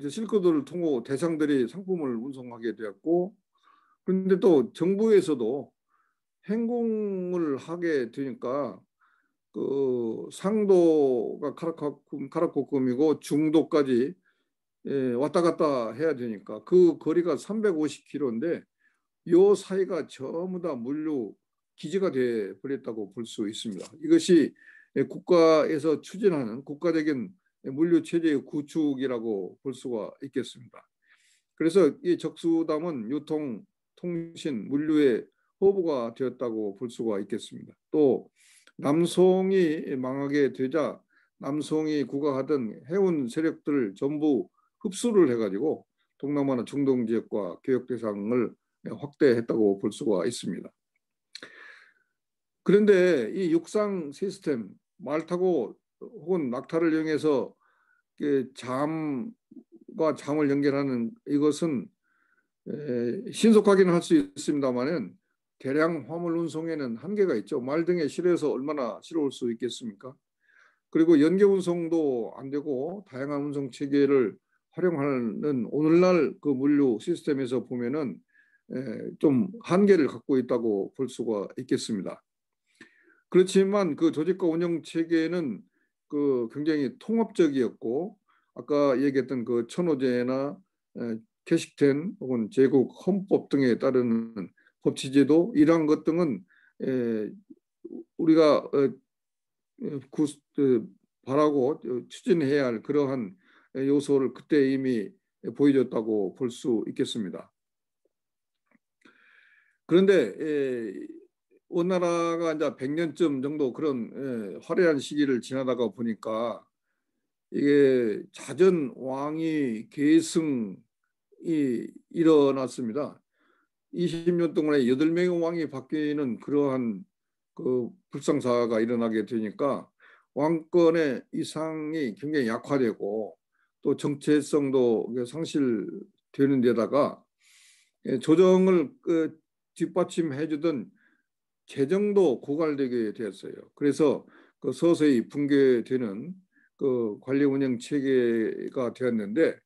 실크로드를 통해 대상들이 상품을 운송하게 되었고, 그런데 또 정부에서도 행공을 하게 되니까 그 상도가 카라코쿰이고 중도까지 왔다 갔다 해야 되니까 그 거리가 350km인데 이 사이가 전부 다 물류 기지가 돼 버렸다고 볼 수 있습니다. 이것이 국가에서 추진하는 국가적인 물류 체제의 구축이라고 볼 수가 있겠습니다. 그래서 이 적수담은 유통, 통신, 물류의 허브가 되었다고 볼 수가 있겠습니다. 또 남송이 망하게 되자 남송이 구가하던 해운 세력들을 전부 흡수를 해가지고 동남아나 중동 지역과 교역 대상을 확대했다고 볼 수가 있습니다. 그런데 이 육상 시스템, 말 타고 혹은 낙타를 이용해서 잠과 잠을 연결하는 이것은 신속하기는 할 수 있습니다만은 대량 화물 운송에는 한계가 있죠. 말 등에 실어서 얼마나 실어올 수 있겠습니까? 그리고 연계 운송도 안 되고 다양한 운송 체계를 활용하는 오늘날 그 물류 시스템에서 보면은 좀 한계를 갖고 있다고 볼 수가 있겠습니다. 그렇지만 그 조직과 운영 체계는 그 굉장히 통합적이었고 아까 얘기했던 그 천호제나 게시된 혹은 제국 헌법 등에 따르는 법치제도 이러한 것 등은 우리가 바라고 추진해야 할 그러한 요소를 그때 이미 보여줬다고 볼 수 있겠습니다. 그런데 원나라가 이제 100년쯤 정도 그런 화려한 시기를 지나다가 보니까 이게 잦은 왕위 계승이 일어났습니다. 20년 동안에 8명의 왕이 바뀌는 그러한 그 불상사가 일어나게 되니까 왕권의 이상이 굉장히 약화되고 또 정체성도 상실되는 데다가 조정을 뒷받침해주던 재정도 고갈되게 되었어요. 그래서 그 서서히 붕괴되는 그 관리 운영 체계가 되었는데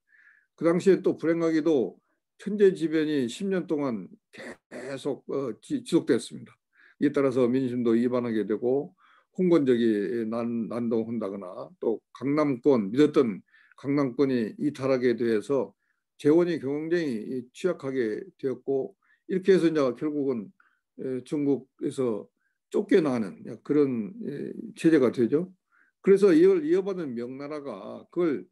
그 당시에 또 불행하게도 천재지변이 10년 동안 계속 지속됐습니다. 이에 따라서 민심도 이반하게 되고 홍건적이 난동한다거나 또 강남권 믿었던 강남권이 이탈하게 돼서 재원이 굉장히 취약하게 되었고 이렇게 해서 이제 결국은 중국에서 쫓겨나는 그런 체제가 되죠. 그래서 이걸 이어받은 명나라가 그걸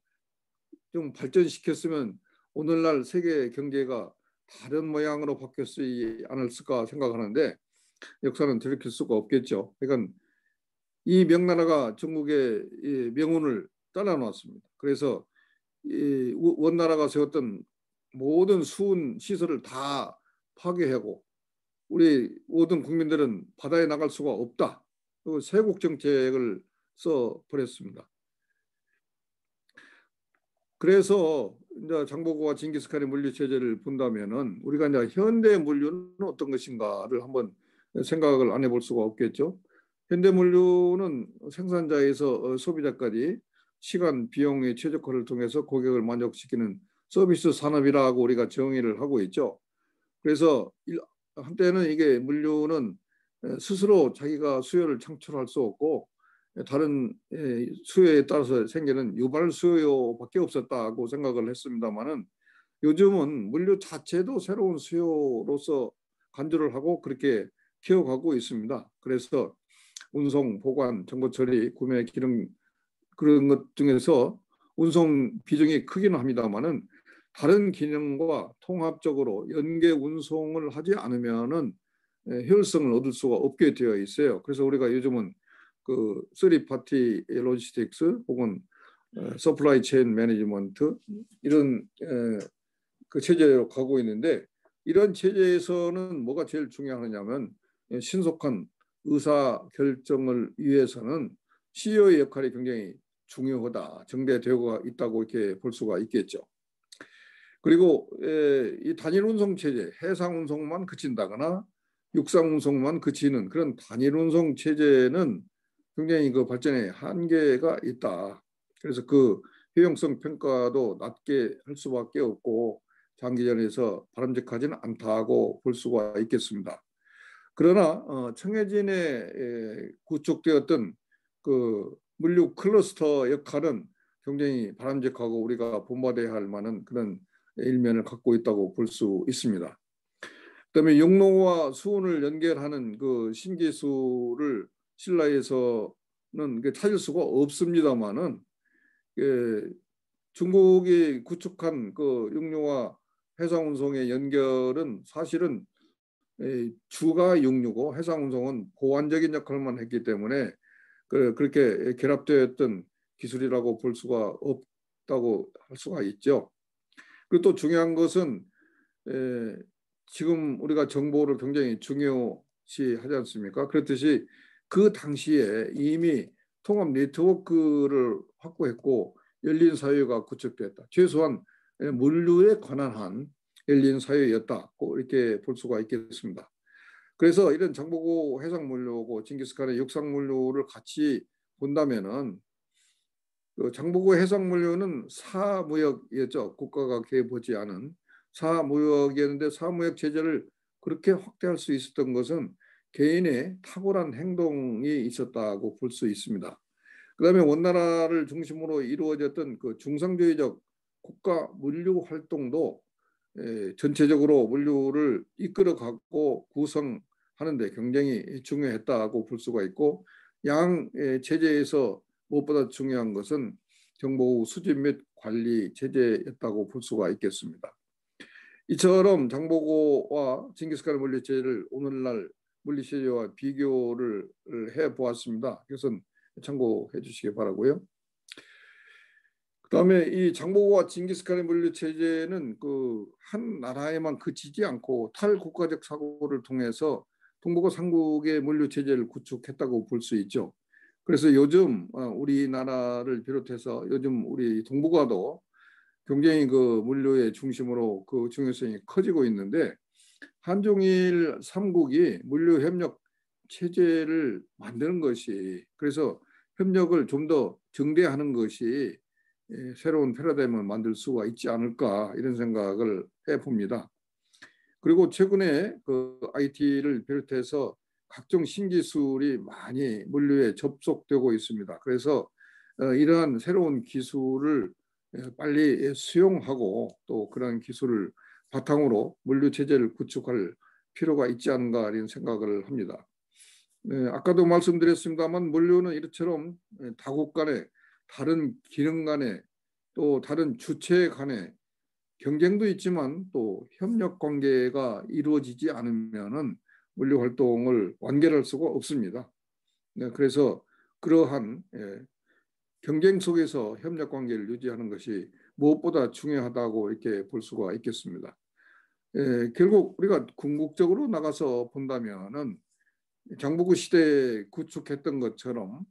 좀 발전시켰으면 오늘날 세계 경제가 다른 모양으로 바뀌었지 않았을까 생각하는데 역사는 돌이킬 수가 없겠죠. 그러니까 이 명나라가 중국의 명운을 잘라놓았습니다. 그래서 이 원나라가 세웠던 모든 수은 시설을 다 파괴하고 우리 모든 국민들은 바다에 나갈 수가 없다. 그리고 세국 정책을 써버렸습니다. 그래서 이제 장보고와 징기스칸의 물류 체제를 본다면은 우리가 이제 현대 물류는 어떤 것인가를 한번 생각을 안 해볼 수가 없겠죠. 현대 물류는 생산자에서 소비자까지 시간, 비용의 최적화를 통해서 고객을 만족시키는 서비스 산업이라고 우리가 정의를 하고 있죠. 그래서 한때는 이게 물류는 스스로 자기가 수요를 창출할 수 없고 다른 수요에 따라서 생기는 유발 수요밖에 없었다고 생각을 했습니다만은 요즘은 물류 자체도 새로운 수요로서 간주를 하고 그렇게 키워가고 있습니다. 그래서 운송, 보관, 정보 처리, 구매, 기능 그런 것 중에서 운송 비중이 크기는 합니다만은 다른 기능과 통합적으로 연계 운송을 하지 않으면은 효율성을 얻을 수가 없게 되어 있어요. 그래서 우리가 요즘은 그 쓰리 파티 로지스틱스 혹은 서플라이 체인 매니지먼트 이런 그 체제로 가고 있는데 이런 체제에서는 뭐가 제일 중요하냐면 신속한 의사 결정을 위해서는 CEO의 역할이 굉장히 중요하다, 정대되어 있다고 이렇게 볼 수가 있겠죠. 그리고 이 단일 운송 체제, 해상 운송만 그친다거나 육상 운송만 그치는 그런 단일 운송 체제는 굉장히 그 발전에 한계가 있다. 그래서 그 효용성 평가도 낮게 할 수밖에 없고 장기전에서 바람직하지는 않다고 볼 수가 있겠습니다. 그러나 청해진에 구축되었던 그 물류 클러스터 역할은 굉장히 바람직하고 우리가 본받아야 할 만한 그런 일면을 갖고 있다고 볼 수 있습니다. 그다음에 육로와 수온을 연결하는 그 신기술을 신라에서는 찾을 수가 없습니다만은 중국이 구축한 그 육로와 해상 운송의 연결은 사실은 주가 육류고 해상 운송은 보완적인 역할만 했기 때문에 그렇게 결합되었던 기술이라고 볼 수가 없다고 할 수가 있죠. 그리고 또 중요한 것은 지금 우리가 정보를 굉장히 중요시 하지 않습니까? 그렇듯이 그 당시에 이미 통합 네트워크를 확보했고 열린 사회가 구축됐다. 최소한 물류에 관한 한 열린 사회였다고 이렇게 볼 수가 있겠습니다. 그래서 이런 장보고 해상 물류고 징기스칸의 육상 물류를 같이 본다면은 그 장보고 해상 물류는 사무역이었죠. 국가가 개입하지 않은 사무역이었는데 사무역 체제를 그렇게 확대할 수 있었던 것은 개인의 탁월한 행동이 있었다고 볼 수 있습니다. 그다음에 원나라를 중심으로 이루어졌던 그 중상주의적 국가 물류 활동도 전체적으로 물류를 이끌어가고 구성하는데 굉장히 중요했다고 볼 수가 있고 양 체제에서 무엇보다 중요한 것은 정보 수집 및 관리 체제였다고 볼 수가 있겠습니다. 이처럼 장보고와 징기스칸의 물리체제를 오늘날 물리체제와 비교를 해보았습니다. 이것은 참고해 주시기 바라고요. 그다음에 이 장보고와 징기스칸의 물류 체제는 그 한 나라에만 그치지 않고 탈국가적 사고를 통해서 동북아 삼국의 물류 체제를 구축했다고 볼 수 있죠. 그래서 요즘 우리나라를 비롯해서 요즘 우리 동북아도 굉장히 그 물류의 중심으로 그 중요성이 커지고 있는데 한중일 삼국이 물류 협력 체제를 만드는 것이 그래서 협력을 좀 더 정대하는 것이 새로운 패러다임을 만들 수가 있지 않을까 이런 생각을 해봅니다. 그리고 최근에 그 IT를 비롯해서 각종 신기술이 많이 물류에 접속되고 있습니다. 그래서 이러한 새로운 기술을 빨리 수용하고 또 그런 기술을 바탕으로 물류 체제를 구축할 필요가 있지 않은가 이런 생각을 합니다. 아까도 말씀드렸습니다만 물류는 이처럼 다국 간에 다른 기능 간에 또 다른 주체 간에 경쟁도 있지만 또 협력 관계가 이루어지지 않으면은 물류 활동을 완결할 수가 없습니다. 그래서 그러한 경쟁 속에서 협력 관계를 유지하는 것이 무엇보다 중요하다고 이렇게 볼 수가 있겠습니다. 결국 우리가 궁극적으로 나가서 본다면은 장보고 시대에 구축했던 것처럼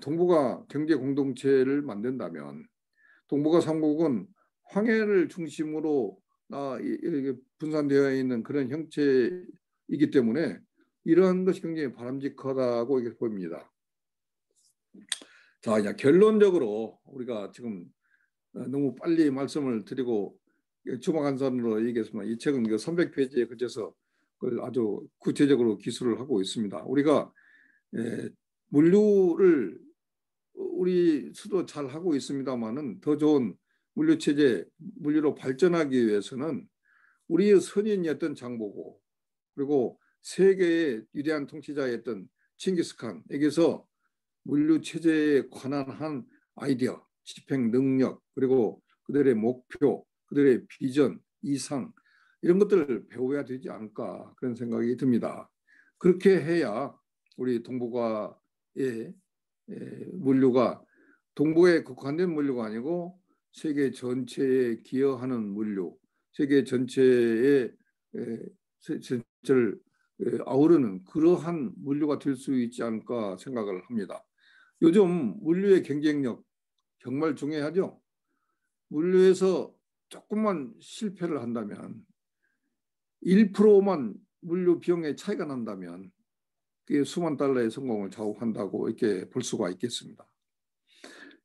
동북아 경제 공동체를 만든다면 동북아 삼국은 황해를 중심으로 분산되어 있는 그런 형체이기 때문에 이러한 것이 굉장히 바람직하다고 이렇게 보입니다. 자, 이제 결론적으로 우리가 지금 너무 빨리 말씀을 드리고 주마간선으로 얘기했지만 이 책은 300페이지에 그쳐서 아주 구체적으로 기술을 하고 있습니다. 우리가 물류를 우리 수도 잘 하고 있습니다만은 더 좋은 물류 체제, 물류로 발전하기 위해서는 우리의 선인이었던 장보고 그리고 세계의 위대한 통치자였던 칭기스칸에게서 물류 체제에 관한 한 아이디어, 집행 능력, 그리고 그들의 목표, 그들의 비전, 이상 이런 것들을 배워야 되지 않을까 그런 생각이 듭니다. 그렇게 해야 우리 동북아의 물류가 동북아에 국한된 물류가 아니고 세계 전체에 기여하는 물류, 세계 전체의 전체를 아우르는 그러한 물류가 될 수 있지 않을까 생각을 합니다. 요즘 물류의 경쟁력 정말 중요하죠. 물류에서 조금만 실패를 한다면 1%만 물류 비용의 차이가 난다면 그게 수만 달러의 성공을 좌우한다고 이렇게 볼 수가 있겠습니다.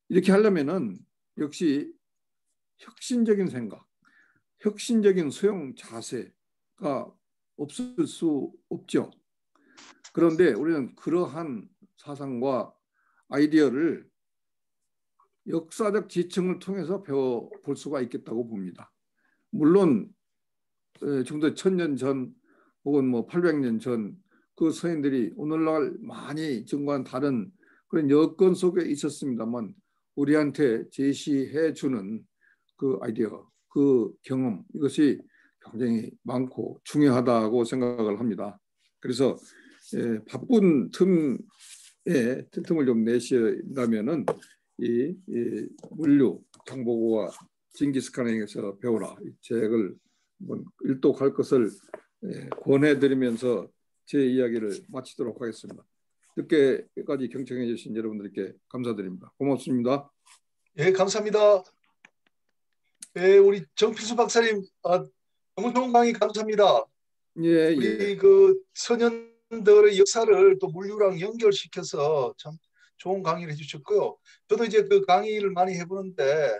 이렇게 하려면은 역시 혁신적인 생각, 혁신적인 수용 자세가 없을 수 없죠. 그런데 우리는 그러한 사상과 아이디어를 역사적 지층을 통해서 배워볼 수가 있겠다고 봅니다. 물론 정도 1000년 전 혹은 뭐 800년 전 그 서인들이 오늘날 많이 전과한 다른 그런 여건 속에 있었습니다만 우리한테 제시해 주는 그 아이디어, 그 경험 이것이 굉장히 많고 중요하다고 생각을 합니다. 그래서 바쁜 틈을 좀 내신다면은 이 물류 장보고와 징기스칸에게서 배워라 이 책을 일독할 것을 권해드리면서 제 이야기를 마치도록 하겠습니다. 늦게까지 경청해 주신 여러분들께 감사드립니다. 고맙습니다. 예, 감사합니다. 예, 우리 정필수 박사님, 너무 좋은 강의 감사합니다. 예, 우리 그 선현들의 역사를 또 물류랑 연결시켜서 참 좋은 강의를 해주셨고요. 저도 이제 그 강의를 많이 해보는데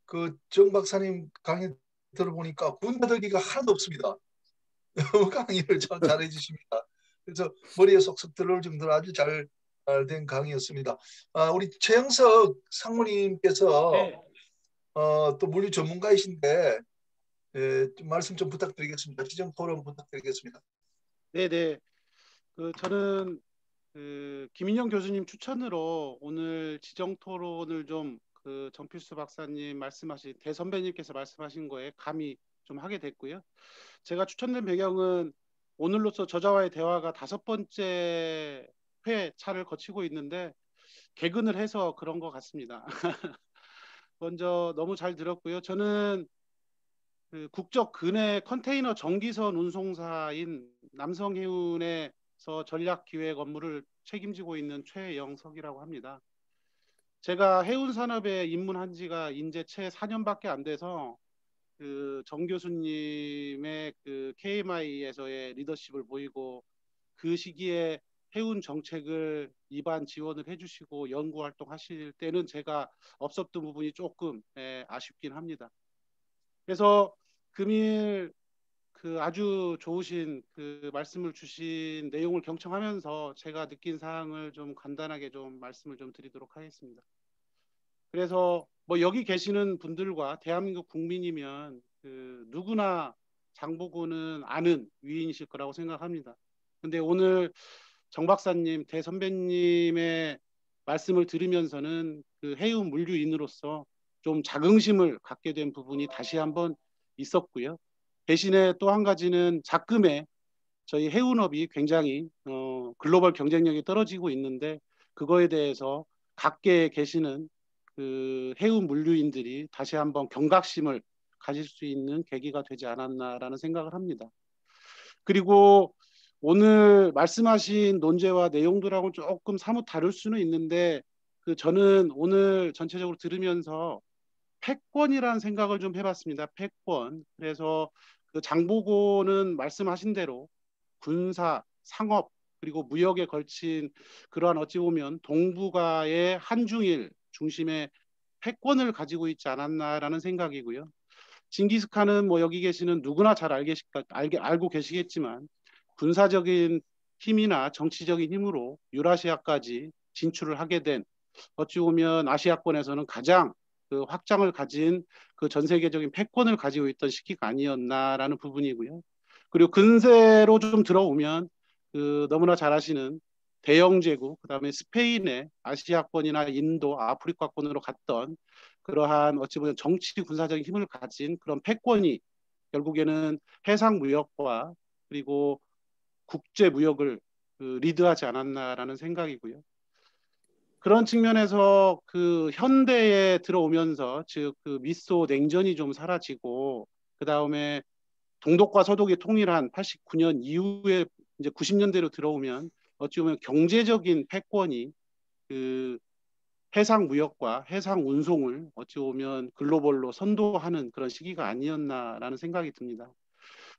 그 정 박사님 강의 들어보니까 군더더기가 하나도 없습니다. 강의를 참 잘해주십니다. 그래서 머리에 쏙쏙 들어올 정도로 아주 잘 된 강의였습니다. 우리 최영석 상무님께서 네. 또 물류 전문가이신데 좀 말씀 좀 부탁드리겠습니다. 시정 토론 부탁드리겠습니다. 네네. 저는 김인영 교수님 추천으로 오늘 지정 토론을 좀 정필수 박사님 말씀하신 대선배님께서 말씀하신 거에 감히 좀 하게 됐고요. 제가 추천된 배경은 오늘로써 저자와의 대화가 5번째 회차를 거치고 있는데 개근을 해서 그런 것 같습니다. 먼저 너무 잘 들었고요. 저는 국적 근해 컨테이너 전기선 운송사인 남성해운에서 전략기획 업무를 책임지고 있는 최영석이라고 합니다. 제가 해운 산업에 입문한 지가 이제 채 4년밖에 안 돼서 정 교수님의 KMI에서의 리더십을 보이고 그 시기에 해운 정책을 입안 지원을 해주시고 연구 활동하실 때는 제가 없었던 부분이 조금 아쉽긴 합니다. 그래서 금일 아주 좋으신 말씀을 주신 내용을 경청하면서 제가 느낀 사항을 좀 간단하게 좀 말씀을 좀 드리도록 하겠습니다. 그래서 뭐 여기 계시는 분들과 대한민국 국민이면 누구나 장보고는 아는 위인이실 거라고 생각합니다. 근데 오늘 정 박사님, 대선배님의 말씀을 들으면서는 해운 물류인으로서 좀 자긍심을 갖게 된 부분이 다시 한번 있었고요. 대신에 또 한 가지는 작금에 저희 해운업이 굉장히 글로벌 경쟁력이 떨어지고 있는데 그거에 대해서 각계에 계시는 해운 물류인들이 다시 한번 경각심을 가질 수 있는 계기가 되지 않았나라는 생각을 합니다. 그리고 오늘 말씀하신 논제와 내용들하고 조금 사뭇 다를 수는 있는데 저는 오늘 전체적으로 들으면서 패권이라는 생각을 좀 해봤습니다. 패권. 그래서 장보고는 말씀하신 대로 군사, 상업 그리고 무역에 걸친 그러한 어찌 보면 동북아의 한중일 중심의 패권을 가지고 있지 않았나라는 생각이고요. 징기스칸은 뭐 여기 계시는 누구나 잘 알고 계시겠지만 군사적인 힘이나 정치적인 힘으로 유라시아까지 진출을 하게 된 어찌 보면 아시아권에서는 가장 그 확장을 가진 그 전 세계적인 패권을 가지고 있던 시기가 아니었나라는 부분이고요. 그리고 근세로 좀 들어오면 그 너무나 잘 아시는 대영 제국, 그다음에 스페인의 아시아권이나 인도, 아프리카권으로 갔던 그러한 어찌 보면 정치 군사적인 힘을 가진 그런 패권이 결국에는 해상 무역과 그리고 국제 무역을 그 리드하지 않았나라는 생각이고요. 그런 측면에서 그 현대에 들어오면서 즉 그 미소 냉전이 좀 사라지고 그 다음에 동독과 서독이 통일한 89년 이후에 이제 90년대로 들어오면 어찌 보면 경제적인 패권이 그 해상 무역과 해상 운송을 어찌 보면 글로벌로 선도하는 그런 시기가 아니었나라는 생각이 듭니다.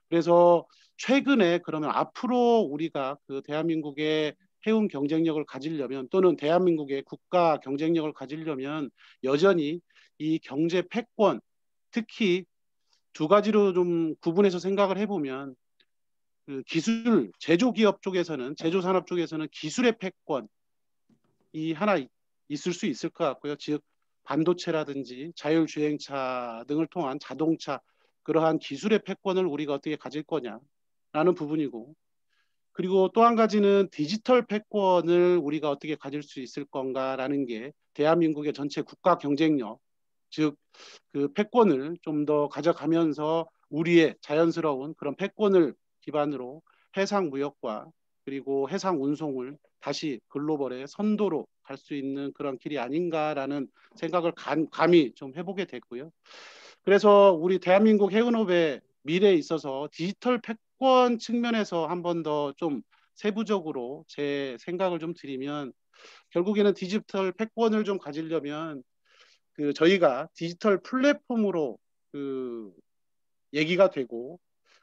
그래서 최근에 그러면 앞으로 우리가 그 대한민국의 해운 경쟁력을 가지려면 또는 대한민국의 국가 경쟁력을 가지려면 여전히 이 경제 패권 특히 두 가지로 좀 구분해서 생각을 해보면 그 기술 제조기업 쪽에서는 제조산업 쪽에서는 기술의 패권이 하나 있을 수 있을 것 같고요. 즉 반도체라든지 자율주행차 등을 통한 자동차 그러한 기술의 패권을 우리가 어떻게 가질 거냐라는 부분이고 그리고 또 한 가지는 디지털 패권을 우리가 어떻게 가질 수 있을 건가라는 게 대한민국의 전체 국가 경쟁력 즉 그 패권을 좀 더 가져가면서 우리의 자연스러운 그런 패권을 기반으로 해상 무역과 그리고 해상 운송을 다시 글로벌의 선도로 갈 수 있는 그런 길이 아닌가라는 생각을 감히 좀 해보게 됐고요. 그래서 우리 대한민국 해운업의 미래에 있어서 디지털 패권 측면에서 한 번 더 좀 세부적으로 제 생각을 좀 드리면 결국에는 디지털 패권을 좀 가지려면 그 저희가 디지털 플랫폼으로 그 얘기가 되고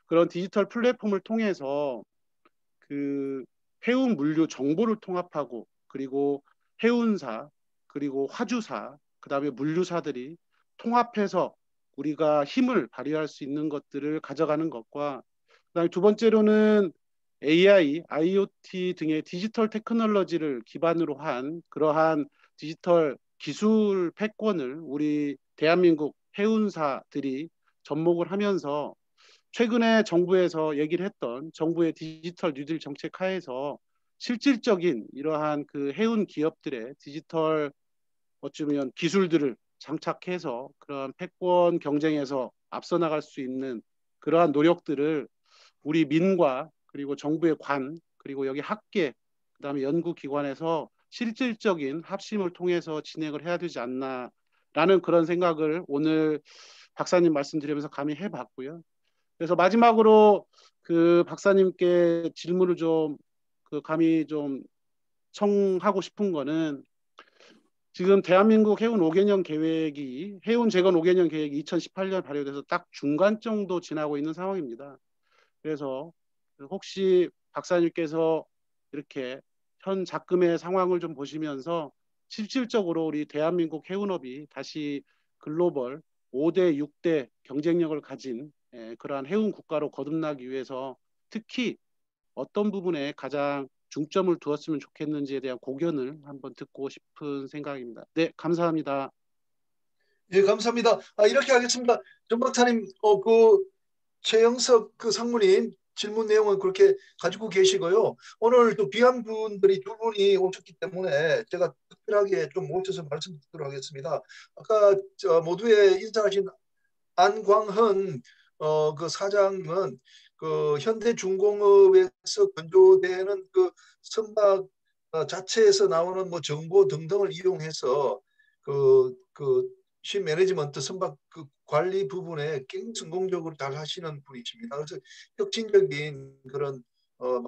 그런 디지털 플랫폼을 통해서 그 해운 물류 정보를 통합하고 그리고 해운사 그리고 화주사 그다음에 물류사들이 통합해서 우리가 힘을 발휘할 수 있는 것들을 가져가는 것과 그다음에 두 번째로는 AI, IoT 등의 디지털 테크놀로지를 기반으로 한 그러한 디지털 기술 패권을 우리 대한민국 해운사들이 접목을 하면서 최근에 정부에서 얘기를 했던 정부의 디지털 뉴딜 정책 하에서 실질적인 이러한 그 해운 기업들의 디지털 어쩌면 기술들을 장착해서 그런 패권 경쟁에서 앞서 나갈 수 있는 그러한 노력들을 우리 민과 그리고 정부의 관 그리고 여기 학계 그다음에 연구기관에서 실질적인 합심을 통해서 진행을 해야 되지 않나라는 그런 생각을 오늘 박사님 말씀드리면서 감히 해봤고요. 그래서 마지막으로 그 박사님께 질문을 좀 그 감히 좀 청하고 싶은 거는 지금 대한민국 해운 5개년 계획이 해운 재건 5개년 계획이 2018년 발효돼서 딱 중간 정도 지나고 있는 상황입니다. 그래서 혹시 박사님께서 이렇게 현 작금의 상황을 좀 보시면서 실질적으로 우리 대한민국 해운업이 다시 글로벌 5대, 6대 경쟁력을 가진 그러한 해운 국가로 거듭나기 위해서 특히 어떤 부분에 가장 중점을 두었으면 좋겠는지에 대한 고견을 한번 듣고 싶은 생각입니다. 네, 감사합니다. 예, 감사합니다. 이렇게 하겠습니다. 정 박사님, 그 최영석 그 상무님 질문 내용은 그렇게 가지고 계시고요. 오늘 또 귀한 분들이 두 분이 오셨기 때문에 제가 특별하게 좀 모셔서 말씀드리도록 하겠습니다. 아까 모두에 인사하신 안광헌 그 사장님은 그 현대중공업에서 건조되는 그 선박 자체에서 나오는 뭐 정보 등등을 이용해서 시 매니지먼트 선박 그 관리 부분에 굉장히 성공적으로 잘 하시는 분이십니다. 그래서 혁신적인 그런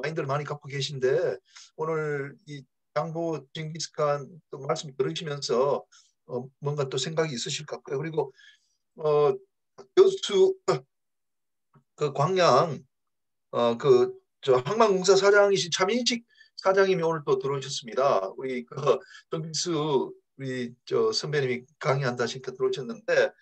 마인드를 많이 갖고 계신데 오늘 이 장보 징기스칸 또 말씀 들으시면서 뭔가 또 생각이 있으실 것 같고요. 그리고 교수 그 광양 저 항만공사 사장이신 차민식 사장님이 오늘 또 들어오셨습니다. 우리 그 정필수 우리 저 선배님이 강의한다시니까 들어오셨는데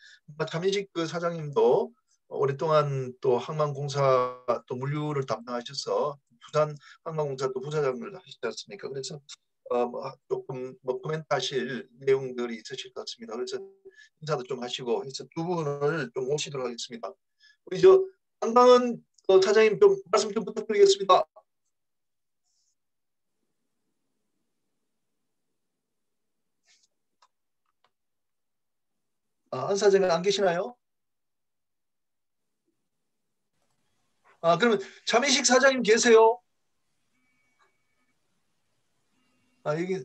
차민식 그 사장님도 오랫동안 또 항만공사 또 물류를 담당하셔서 부산 항만공사 또 부사장을 하시지 않습니까? 그래서 조금 코멘트하실 내용들이 있으실 것 같습니다. 그래서 인사도 좀 하시고 해서 두 분을 좀 모시도록 하겠습니다. 우리 한강은 차장님 좀 말씀 좀 부탁드리겠습니다. 안 사장님 안 계시나요? 그러면 차민식 사장님 계세요? 여기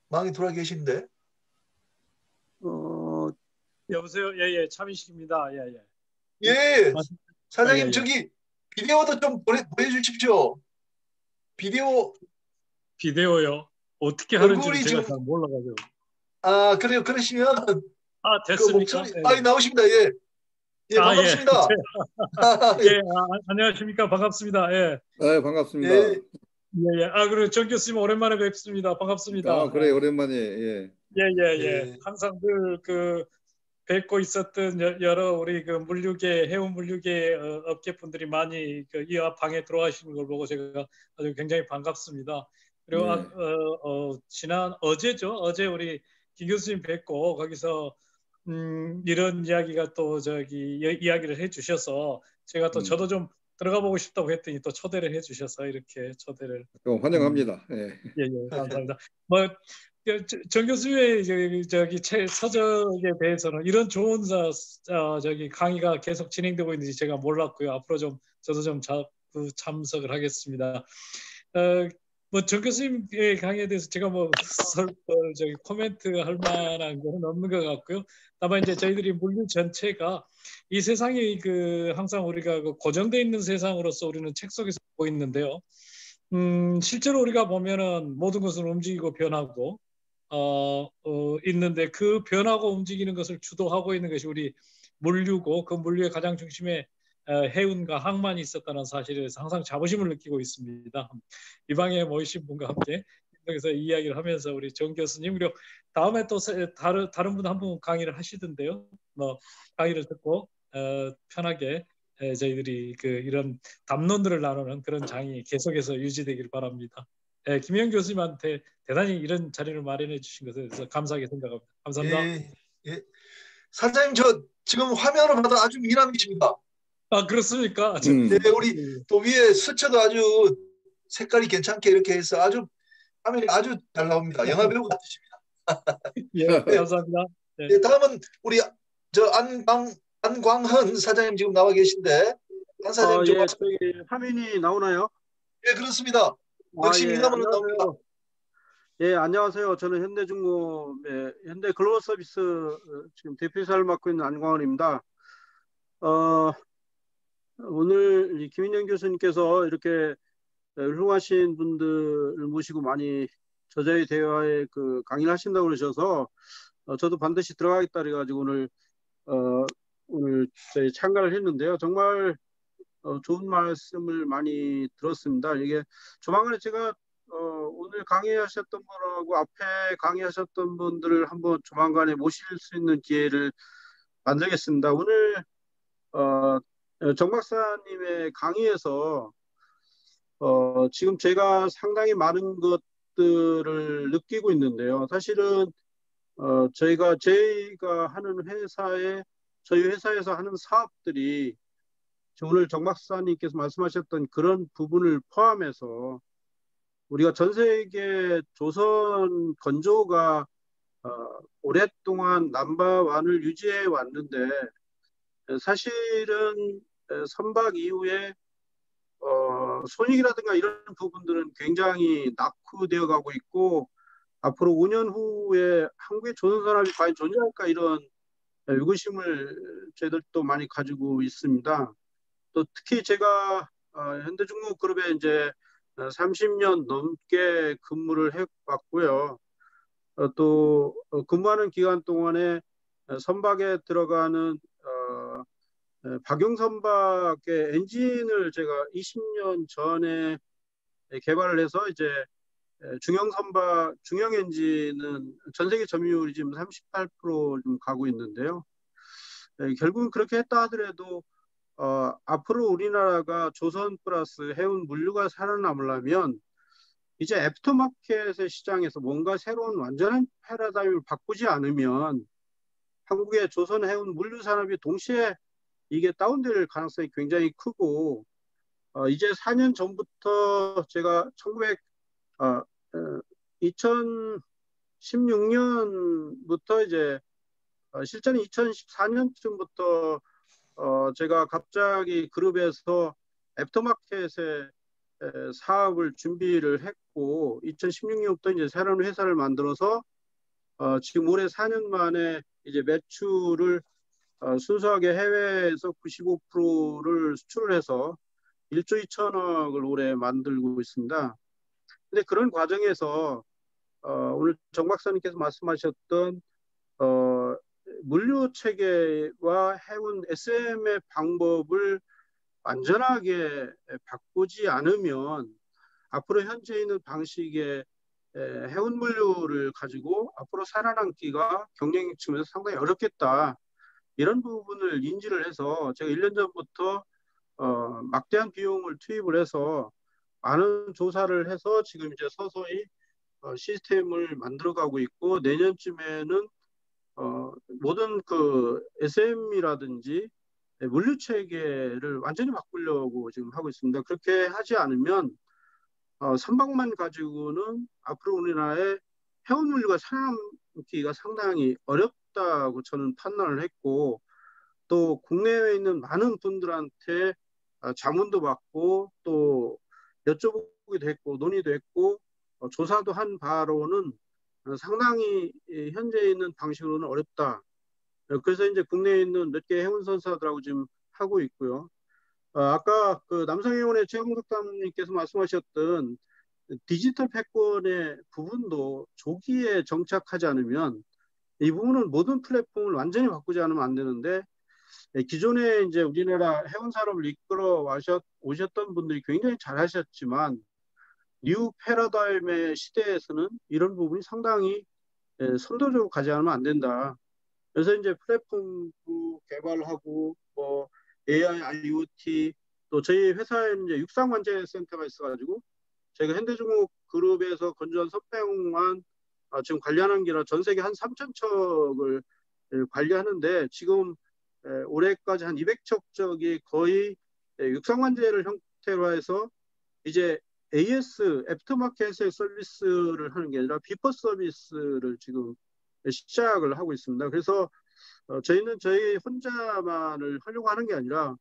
망이 돌아 계신데. 여보세요. 예예, 차민식입니다. 예예. 예, 사장님 예, 예. 저기 비디오도 좀 보여주십시오. 비디오요. 어떻게 하는지를 얼굴이 제가 지금 잘 몰라가지고. 그래요. 그러시면 그 됐습니까? 목소리 예. 나오십니다. 예, 예. 반갑습니다. 예, 안녕하십니까. 반갑습니다. 예. 네, 반갑습니다. 예. 예. 그리고 정 교수님 오랜만에 뵙습니다. 반갑습니다. 그래, 오랜만에. 예. 예. 항상 늘 뵙고 있었던 여러 우리 해운 물류계 업계 분들이 많이 이 방에 들어와시는 걸 보고 제가 아주 굉장히 반갑습니다. 그리고 어제 우리 김 교수님 뵙고 거기서 이런 이야기가 또 이야기를 해주셔서 제가 또 저도 좀 들어가 보고 싶다고 했더니 또 초대를 해주셔서 이렇게 초대를 환영합니다. 예, 감사합니다. 정 교수의 서적에 대해서는 이런 좋은 강의가 계속 진행되고 있는지 제가 몰랐고요. 앞으로 저도 좀 참석을 하겠습니다. 정 교수님의 강의에 대해서 제가 코멘트 할 만한 건 없는 것 같고요. 다만 이제 저희들이 물류 전체가 이 세상이 항상 우리가 고정되어 있는 세상으로서 우리는 책 속에서 보고 있는데요. 실제로 우리가 보면은 모든 것은 움직이고 변하고 있는데 그 변하고 움직이는 것을 주도하고 있는 것이 우리 물류고 그 물류의 가장 중심에 해운과 항만이 있었다는 사실에 대해서 항상 자부심을 느끼고 있습니다. 이 방에 모이신 분과 함께 그래서 이야기를 하면서 우리 정 교수님 그리고 다음에 또 다른 분 한 분 강의를 하시던데요. 강의를 듣고 편하게 저희들이 이런 담론들을 나누는 그런 장이 계속해서 유지되길 바랍니다. 김영 교수님한테 대단히 이런 자리를 마련해 주신 것에 대해서 감사하게 생각합니다. 감사합니다. 예. 사장님 지금 화면을 봐도 아주 미남이십니다. 그렇습니까? 네, 우리 또 위에 스쳐도 아주 색깔이 괜찮게 이렇게 해서 아주 화면이 아주 잘 나옵니다. 영화 배우 같으십니다. 예, 감사합니다. 네, 다음은 우리 안광헌 사장님 지금 나와 계신데 안 사장님 예, 저기 화면이 나오나요? 예, 그렇습니다. 역시 미남으로 나옵니다. 예, 안녕하세요. 저는 현대중공업의 현대글로벌서비스 지금 대표이사를 맡고 있는 안광헌입니다. 오늘 김인영 교수님께서 이렇게 훌륭하신 분들을 모시고 많이 저자의 대화에 강의를 하신다고 그러셔서 저도 반드시 들어가겠다 그래가지고 오늘 저희 참가를 했는데요. 정말 좋은 말씀을 많이 들었습니다. 이게 조만간에 제가 오늘 강의하셨던 분하고 앞에 강의하셨던 분들을 한번 조만간에 모실 수 있는 기회를 만들겠습니다. 오늘 정 박사님의 강의에서 지금 제가 상당히 많은 것들을 느끼고 있는데요. 사실은 저희가 하는 저희 회사에서 하는 사업들이 오늘 정 박사님께서 말씀하셨던 그런 부분을 포함해서 우리가 전 세계 조선 건조가 오랫동안 넘버원을 유지해 왔는데 사실은 선박 이후에 손익이라든가 이런 부분들은 굉장히 낙후되어 가고 있고 앞으로 5년 후에 한국의 조선산업이 과연 존재할까 이런 의구심을 저희들도 많이 가지고 있습니다. 또 특히 제가 현대중공업그룹에 이제 30년 넘게 근무를 해왔고요. 또 근무하는 기간 동안에 선박에 들어가는 박용선박의 엔진을 제가 20년 전에 개발을 해서 이제 중형 엔진은 전 세계 점유율이 지금 38% 좀 가고 있는데요. 결국은 그렇게 했다 하더라도 앞으로 우리나라가 조선 플러스 해운 물류가 살아남으려면 이제 애프터마켓의 시장에서 뭔가 새로운 완전한 패러다임을 바꾸지 않으면 한국의 조선 해운 물류 산업이 동시에 이게 다운될 가능성이 굉장히 크고 이제 4년 전부터 제가 2016년부터 이제 실제는 2014년쯤부터 제가 갑자기 그룹에서 애프터마켓의 사업을 준비를 했고 2016년부터 이제 새로운 회사를 만들어서 지금 올해 4년 만에 이제 매출을 순수하게 해외에서 95%를 수출을 해서 1조 2천억을 올해 만들고 있습니다. 근데 그런 과정에서 오늘 정 박사님께서 말씀하셨던 물류 체계와 해운 SM의 방법을 완전하게 바꾸지 않으면 앞으로 현재 있는 방식의 해운 물류를 가지고 앞으로 살아남기가 경쟁 측면에서 상당히 어렵겠다. 이런 부분을 인지를 해서 제가 1년 전부터 막대한 비용을 투입을 해서 많은 조사를 해서 지금 이제 서서히 시스템을 만들어가고 있고 내년쯤에는 모든 그 SM이라든지 물류 체계를 완전히 바꾸려고 지금 하고 있습니다. 그렇게 하지 않으면 선박만 가지고는 앞으로 우리나라의 해운 물류가 살아남기가 상당히 어렵다고 저는 판단을 했고 또 국내에 있는 많은 분들한테 자문도 받고 또 여쭤보기도 했고 논의도 했고 조사도 한 바로는 상당히 현재 있는 방식으로는 어렵다. 그래서 이제 국내에 있는 몇 개 해운선사들하고 지금 하고 있고요. 아까 그 남성해운의 최홍석담님께서 말씀하셨던 디지털 패권의 부분도 조기에 정착하지 않으면 이 부분은 모든 플랫폼을 완전히 바꾸지 않으면 안 되는데 기존에 이제 우리나라 해운 산업을 이끌어 오셨던 분들이 굉장히 잘하셨지만 뉴 패러다임의 시대에서는 이런 부분이 상당히 선도적으로 가지 않으면 안 된다. 그래서 이제 플랫폼도 개발하고 뭐 AI, IoT 또 저희 회사에는 이제 육상관제센터가 있어가지고 저희가 현대중공 그룹에서 건조한 선배용만 지금 관리하는 게 아니라 전 세계 한 3,000척을 관리하는데 지금 올해까지 한 200척적이 거의 육상관제를 형태로 해서 이제 AS, 애프터마켓의 서비스를 하는 게 아니라 비퍼 서비스를 지금 시작을 하고 있습니다. 그래서 저희는 저희 혼자만을 하려고 하는 게 아니라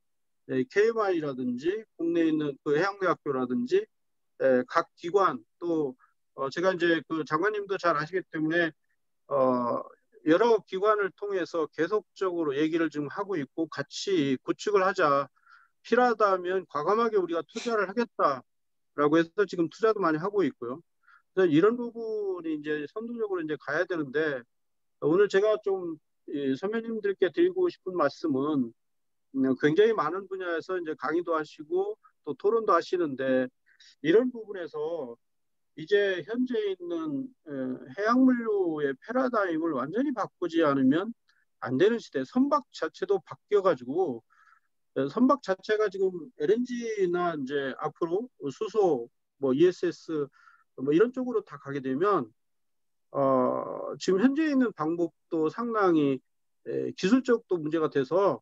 KMI라든지 국내에 있는 그 해양대학교라든지 각 기관 또 제가 이제 그 장관님도 잘 아시기 때문에 여러 기관을 통해서 계속적으로 얘기를 지금 하고 있고 같이 구축을 하자. 필요하다면 과감하게 우리가 투자를 하겠다라고 해서 지금 투자도 많이 하고 있고요. 그래서 이런 부분이 이제 선도적으로 이제 가야 되는데 오늘 제가 좀 선배님들께 드리고 싶은 말씀은 굉장히 많은 분야에서 이제 강의도 하시고 또 토론도 하시는데 이런 부분에서 이제 현재 있는 해양물류의 패러다임을 완전히 바꾸지 않으면 안 되는 시대. 선박 자체도 바뀌어가지고 선박 자체가 지금 LNG나 이제 앞으로 수소, 뭐 ESS 뭐 이런 쪽으로 다 가게 되면 지금 현재 있는 방법도 상당히 기술적도 문제가 돼서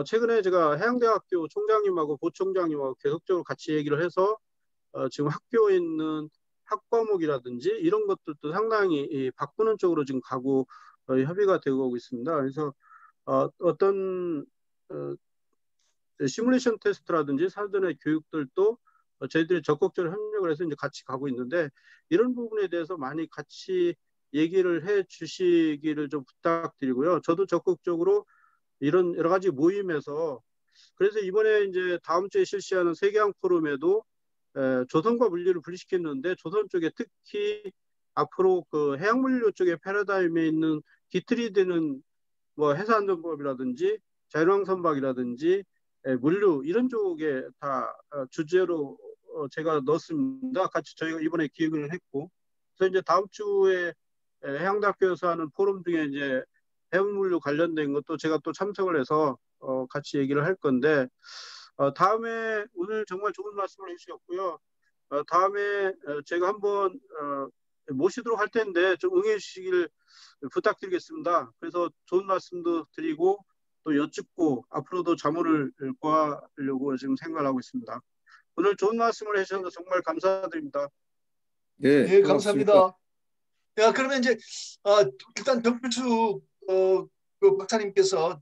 최근에 제가 해양대학교 총장님하고 부총장님하고 계속적으로 같이 얘기를 해서 지금 학교에 있는 학과목이라든지 이런 것들도 상당히 바꾸는 쪽으로 지금 가고 협의가 되고 오고 있습니다. 그래서 어떤 시뮬레이션 테스트라든지 사전의 교육들도 저희들이 적극적으로 협력을 해서 이제 같이 가고 있는데 이런 부분에 대해서 많이 같이 얘기를 해 주시기를 좀 부탁드리고요. 저도 적극적으로 이런 여러 가지 모임에서 그래서 이번에 이제 다음 주에 실시하는 세계항 포럼에도 조선과 물류를 분리시켰는데 조선 쪽에 특히 앞으로 그 해양물류 쪽의 패러다임에 있는 기틀이 되는 뭐 해사안전법이라든지 자율항선박이라든지 물류 이런 쪽에 다 주제로 제가 넣었습니다. 같이 저희가 이번에 기획을 했고 그래서 이제 다음 주에 해양대학교에서 하는 포럼 중에 이제 해운물류 관련된 것도 제가 또 참석을 해서 같이 얘기를 할 건데 다음에 오늘 정말 좋은 말씀을 해주셨고요. 다음에 제가 한번 모시도록 할 텐데 좀 응해 주시길 부탁드리겠습니다. 그래서 좋은 말씀도 드리고 또 여쭙고 앞으로도 자문을 구하려고 지금 생각을 하고 있습니다. 오늘 좋은 말씀을 해주셔서 정말 감사드립니다. 네, 예, 고맙습니다. 감사합니다. 야, 그러면 이제 일단 정필수 그 박사님께서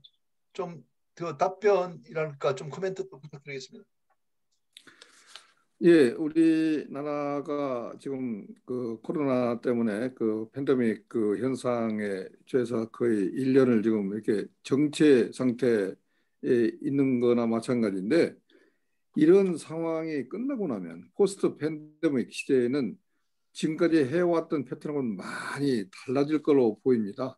좀 그 답변이랄까 좀 코멘트 또 부탁드리겠습니다. 예, 우리나라가 지금 그 코로나 때문에 그 팬데믹 그 현상에 취해서 거의 1년을 지금 이렇게 정체 상태에 있는 거나 마찬가지인데, 이런 상황이 끝나고 나면 포스트 팬데믹 시대에는 지금까지 해왔던 패턴하고는 많이 달라질 걸로 보입니다.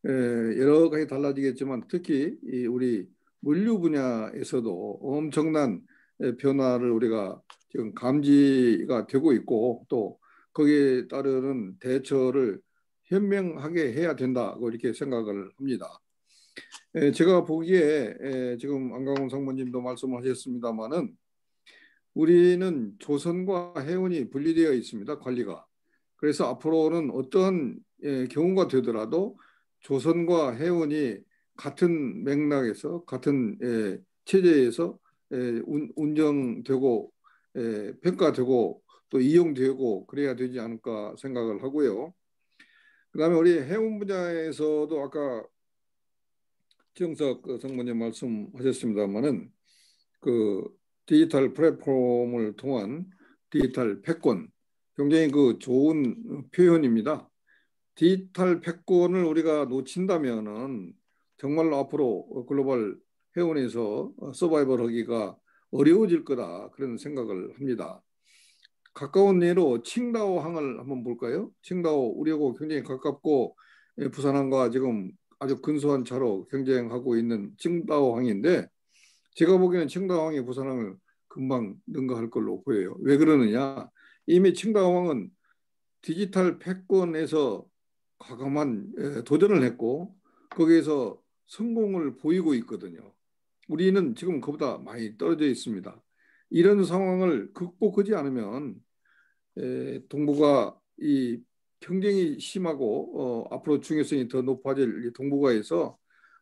여러 가지 달라지겠지만 특히 우리 물류 분야에서도 엄청난 변화를 우리가 지금 감지가 되고 있고, 또 거기에 따르는 대처를 현명하게 해야 된다고 이렇게 생각을 합니다. 제가 보기에 지금 안강훈 상무님도 말씀하셨습니다마는 우리는 조선과 해운이 분리되어 있습니다, 관리가. 그래서 앞으로는 어떤 경우가 되더라도 조선과 해운이 같은 맥락에서 같은 체제에서 운정되고 평가되고 또 이용되고 그래야 되지 않을까 생각을 하고요. 그다음에 우리 해운 분야에서도 아까 정석 상무님 말씀하셨습니다마는 그 디지털 플랫폼을 통한 디지털 패권, 굉장히 그 좋은 표현입니다. 디지털 패권을 우리가 놓친다면은 정말로 앞으로 글로벌 해운에서 서바이벌 하기가 어려워질 거다, 그런 생각을 합니다. 가까운 예로 칭다오항을 한번 볼까요? 칭다오, 우리하고 굉장히 가깝고 부산항과 지금 아주 근소한 차로 경쟁하고 있는 칭다오항인데, 제가 보기에는 칭다오항이 부산항을 금방 능가할 걸로 보여요. 왜 그러느냐? 이미 칭다오항은 디지털 패권에서 과감한 도전을 했고 거기에서 성공을 보이고 있거든요. 우리는 지금 그보다 많이 떨어져 있습니다. 이런 상황을 극복하지 않으면 동북아 이 경쟁이 심하고 앞으로 중요성이 더 높아질 동북아에서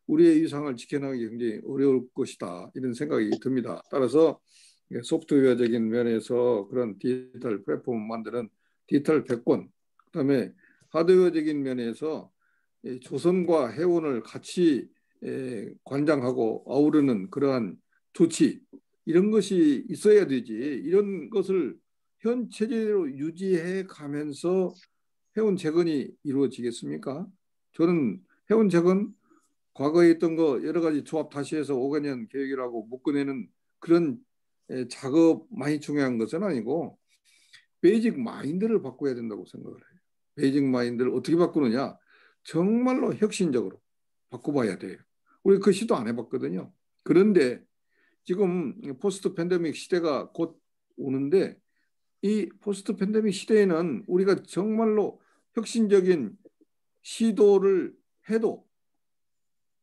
우리의 위상을 지켜나가기 굉장히 어려울 것이다, 이런 생각이 듭니다. 따라서 소프트웨어적인 면에서 그런 디지털 플랫폼을 만드는 디지털 패권, 그다음에 하드웨어적인 면에서 조선과 해운을 같이 관장하고 아우르는 그러한 조치, 이런 것이 있어야 되지. 이런 것을 현 체제로 유지해 가면서 해운 재건이 이루어지겠습니까? 저는 해운 재건, 과거에 있던 거 여러 가지 조합 다시 해서 5개년 계획이라고 묶어내는 그런 작업만이 중요한 것은 아니고 베이직 마인드를 바꿔야 된다고 생각을 해요. 베이직 마인드를 어떻게 바꾸느냐? 정말로 혁신적으로 바꿔봐야 돼요. 우리 그 시도 안 해봤거든요. 그런데 지금 포스트 팬데믹 시대가 곧 오는데, 이 포스트 팬데믹 시대에는 우리가 정말로 혁신적인 시도를 해도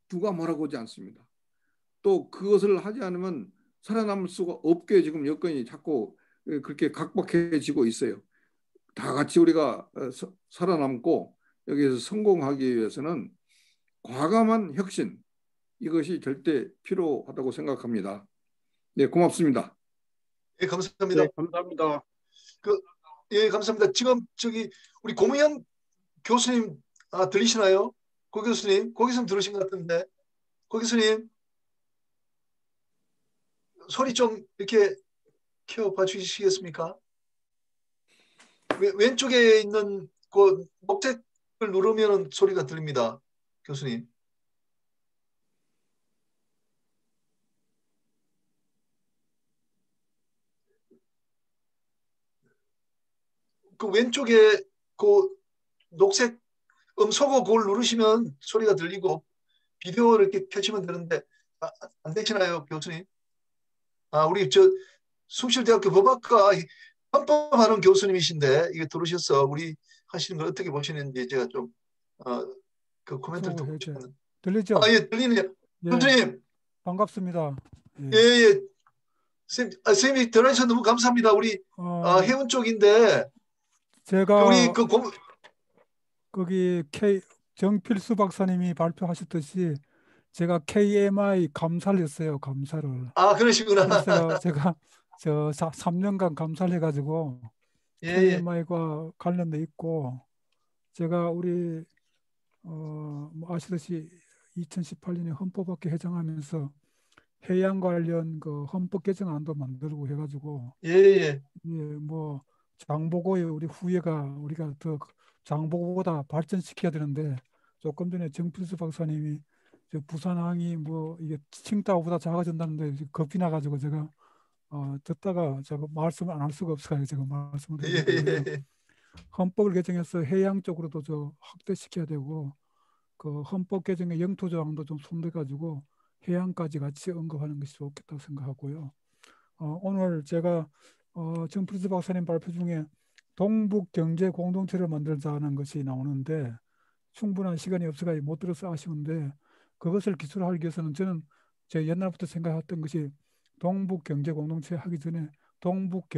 누가 뭐라고 하지 않습니다. 또 그것을 하지 않으면 살아남을 수가 없게 지금 여건이 자꾸 그렇게 각박해지고 있어요. 다 같이 우리가 살아남고 여기에서 성공하기 위해서는 과감한 혁신, 이것이 절대 필요하다고 생각합니다. 네, 고맙습니다. 예, 감사합니다. 네, 감사합니다. 예, 감사합니다. 지금 저기 우리 고무현 교수님 들리시나요? 고 교수님, 고 교수님 들으신 것 같은데, 고 교수님 소리 좀 이렇게 켜봐 주시겠습니까? 왼쪽에 있는 그 녹색을 누르면 소리가 들립니다, 교수님. 그 왼쪽에 그 녹색 음소거 그걸 누르시면 소리가 들리고 비디오를 이렇게 켜시면 되는데 안 되시나요, 교수님? 우리 저 숭실대학교 법학과 헌법하는 교수님이신데 이게 들으셔서 우리 하시는 걸 어떻게 보시는지 제가 좀 그 코멘트를 듣고 싶었는데. 들리죠? 예, 들리네요. 예, 교수님. 반갑습니다. 예, 예. 선생님이 전화주셔서 너무 감사합니다. 우리 해운 쪽인데 제가 우리 거기 정필수 박사님이 발표하셨듯이 제가 KMI 감사를 했어요. 감사를. 그러시구나. 그래서 제가 3년간 감사를 해가지고 예, 예. KMI과 관련돼 있고, 제가 우리 뭐 아시듯이 2018년에 헌법학회 회장하면서 해양 관련 그 헌법 개정안도 만들고 해가지고, 예, 예. 뭐 장보고의 우리 후예가 우리가 더 장보고보다 발전시켜야 되는데, 조금 전에 정필수 박사님이 부산항이 뭐 이게 칭따오보다 작아진다는데 겁이 나가지고 제가 듣다가 제가 말씀을 안 할 수가 없어요. 제가 말씀을 드리는 거예요. 헌법을 개정해서 해양 쪽으로도 확대시켜야 되고, 그 헌법 개정의 영토 조항도 좀 손대가지고 해양까지 같이 언급하는 것이 좋겠다고 생각하고요. 오늘 제가 정필수 박사님 발표 중에 동북 경제 공동체를 만들자는 것이 나오는데 충분한 시간이 없어서 못 들어서 아쉬운데, 그것을 기초로 하기 위해서는 저는 제가 옛날부터 생각했던 것이 동북 경제 공동체 하기 전에 동북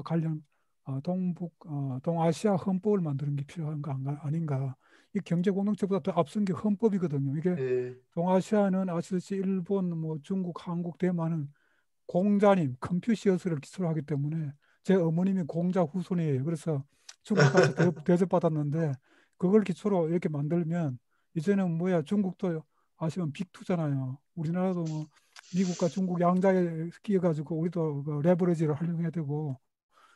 관련 동아시아 헌법을 만드는 게 필요한 거 아닌가. 이 경제 공동체보다 더 앞선 게 헌법이거든요. 이게 동아시아는 아시듯이 일본, 뭐 중국, 한국, 대만은 공자님, 컨퓨시어스를 기초로 하기 때문에 제 어머님이 공자 후손이에요. 그래서 중국 가서 대접받았는데 그걸 기초로 이렇게 만들면 이제는 중국도 아시면 빅2잖아요. 우리나라도 뭐 미국과 중국 양자에 끼어가지고 우리도 그 레버리지를 활용해야 되고,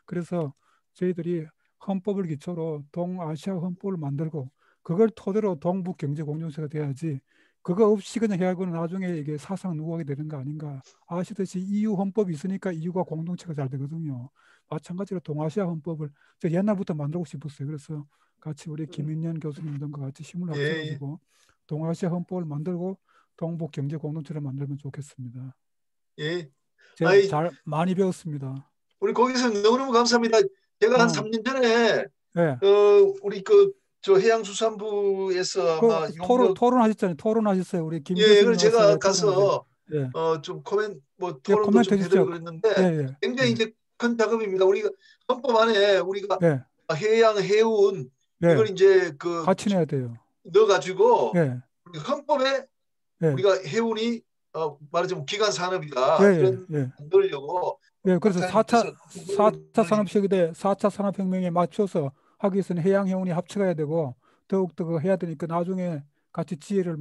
그래서 저희들이 헌법을 기초로 동아시아 헌법을 만들고 그걸 토대로 동북 경제 공동체가 돼야지, 그거 없이 그냥 해가고는 나중에 이게 사상 누각이 되는 거 아닌가. 아시듯이 EU 헌법이 있으니까 EU가 공동체가 잘 되거든요. 마찬가지로 동아시아 헌법을 제가 옛날부터 만들고 싶었어요. 그래서 같이 우리 김인년 교수님 등과 같이 힘을 합쳐가지고 동아시아 헌법을 만들고 동북 경제 공동체를 만들면 좋겠습니다. 예. 제가 잘 많이 배웠습니다. 우리 거기서 너무너무 감사합니다. 제가 한 3년 전에 네. 우리 저 해양수산부에서 아마 토론하셨잖아요. 토론하셨어요. 우리 김 예, 교수님. 그래서 제가 가서 예. 좀 토론도 좀 해드리고 그랬는데 굉장히 이제 큰 작업입니다. 우리가 헌법 안에 우리가 해양, 해운 이걸 이제 같이 내야 돼요. 넣어가지고 헌법에 우리가 해운이 말하자면 기간 산업이다 이런 만들려고. 그래서 4차 산업시대 4차 산업혁명에 맞춰서 하기 위해서는 해양, 해운이 합쳐가야 되고 더욱더 그거 해야 되니까 나중에 같이 지혜를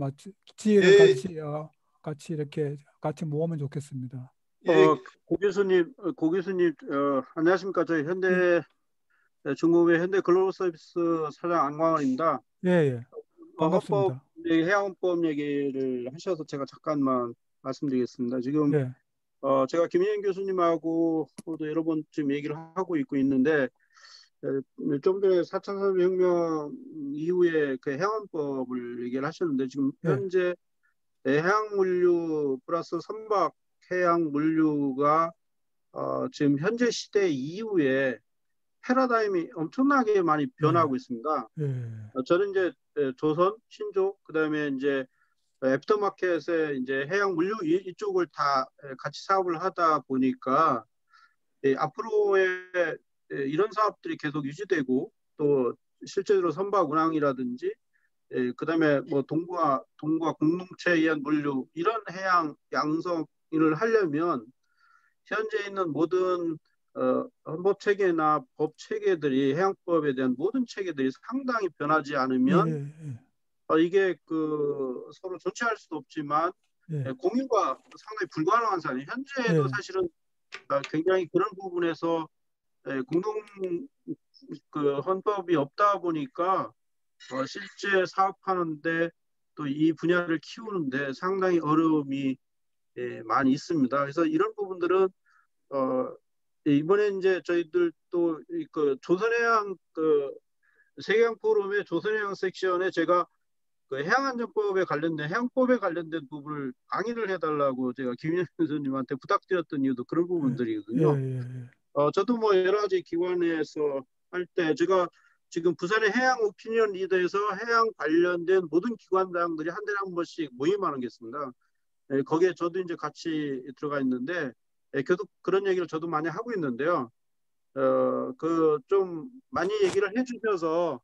같이 이렇게 같이 모으면 좋겠습니다. 고 교수님 안녕하십니까? 저희 중공회 현대 글로벌 서비스 사장 안광원입니다. 반갑습니다. 헌법 해양헌법 얘기를 하셔서 제가 잠깐만 말씀드리겠습니다. 지금 제가 김인현 교수님하고 또 여러 번쯤 얘기를 하고 있는데 좀 전에 4차 산업혁명 이후에 그 해양헌법을 얘기를 하셨는데 지금 현재 해양물류 플러스 선박 해양물류가 지금 현재 시대 이후에 패러다임이 엄청나게 많이 변하고 있습니다. 저는 이제 조선, 신조, 그다음에 이제 애프터마켓에 이제 해양 물류 이쪽을 다 같이 사업을 하다 보니까 앞으로의 이런 사업들이 계속 유지되고 또 실제로 선박 운항이라든지 그다음에 뭐 동부와 공동체에 의한 물류 이런 해양 양성을 하려면 현재 있는 모든 헌법 체계나 법 체계들이 해양법에 대한 모든 체계들이 상당히 변하지 않으면 이게 서로 조치할 수도 없지만 공유가 상당히 불가능한 상황이에요. 현재도 사실은 굉장히 그런 부분에서 공동 헌법이 없다 보니까 실제 사업하는데 또 이 분야를 키우는데 상당히 어려움이 많이 있습니다. 그래서 이런 부분들은 이번에 이제 저희들 또 조선해양 세계해양 포럼의 조선해양 섹션에 제가 해양안전법에 관련된 해양법에 관련된 부분을 강의를 해달라고 제가 김인현 교수님한테 부탁드렸던 이유도 그런 부분들이거든요. 저도 뭐 여러 가지 기관에서 할 때 제가 지금 부산의 해양 오피니언 리더에서 해양 관련된 모든 기관장들이 한 달에 한 번씩 모임하는 게 있습니다. 거기에 저도 이제 같이 들어가 있는데 계속 그런 얘기를 저도 많이 하고 있는데요. 그 좀 많이 얘기를 해주셔서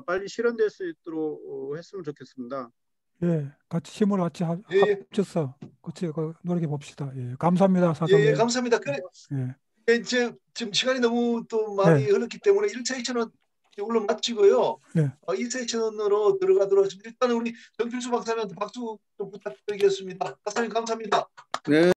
빨리 실현될 수 있도록 했으면 좋겠습니다. 예, 같이 힘을 같이 예. 합쳐서 같이 노력해 봅시다. 예, 감사합니다, 사장님. 예, 감사합니다. 그래, 예, 지금 시간이 너무 또 많이 흘렀기 때문에 1차 세션은 이걸로 마치고요. 예. 2차 세션으로 들어가도록 하겠습니다. 일단 우리 정필수 박사님한테 박수 좀 부탁드리겠습니다. 박사님 감사합니다. 네.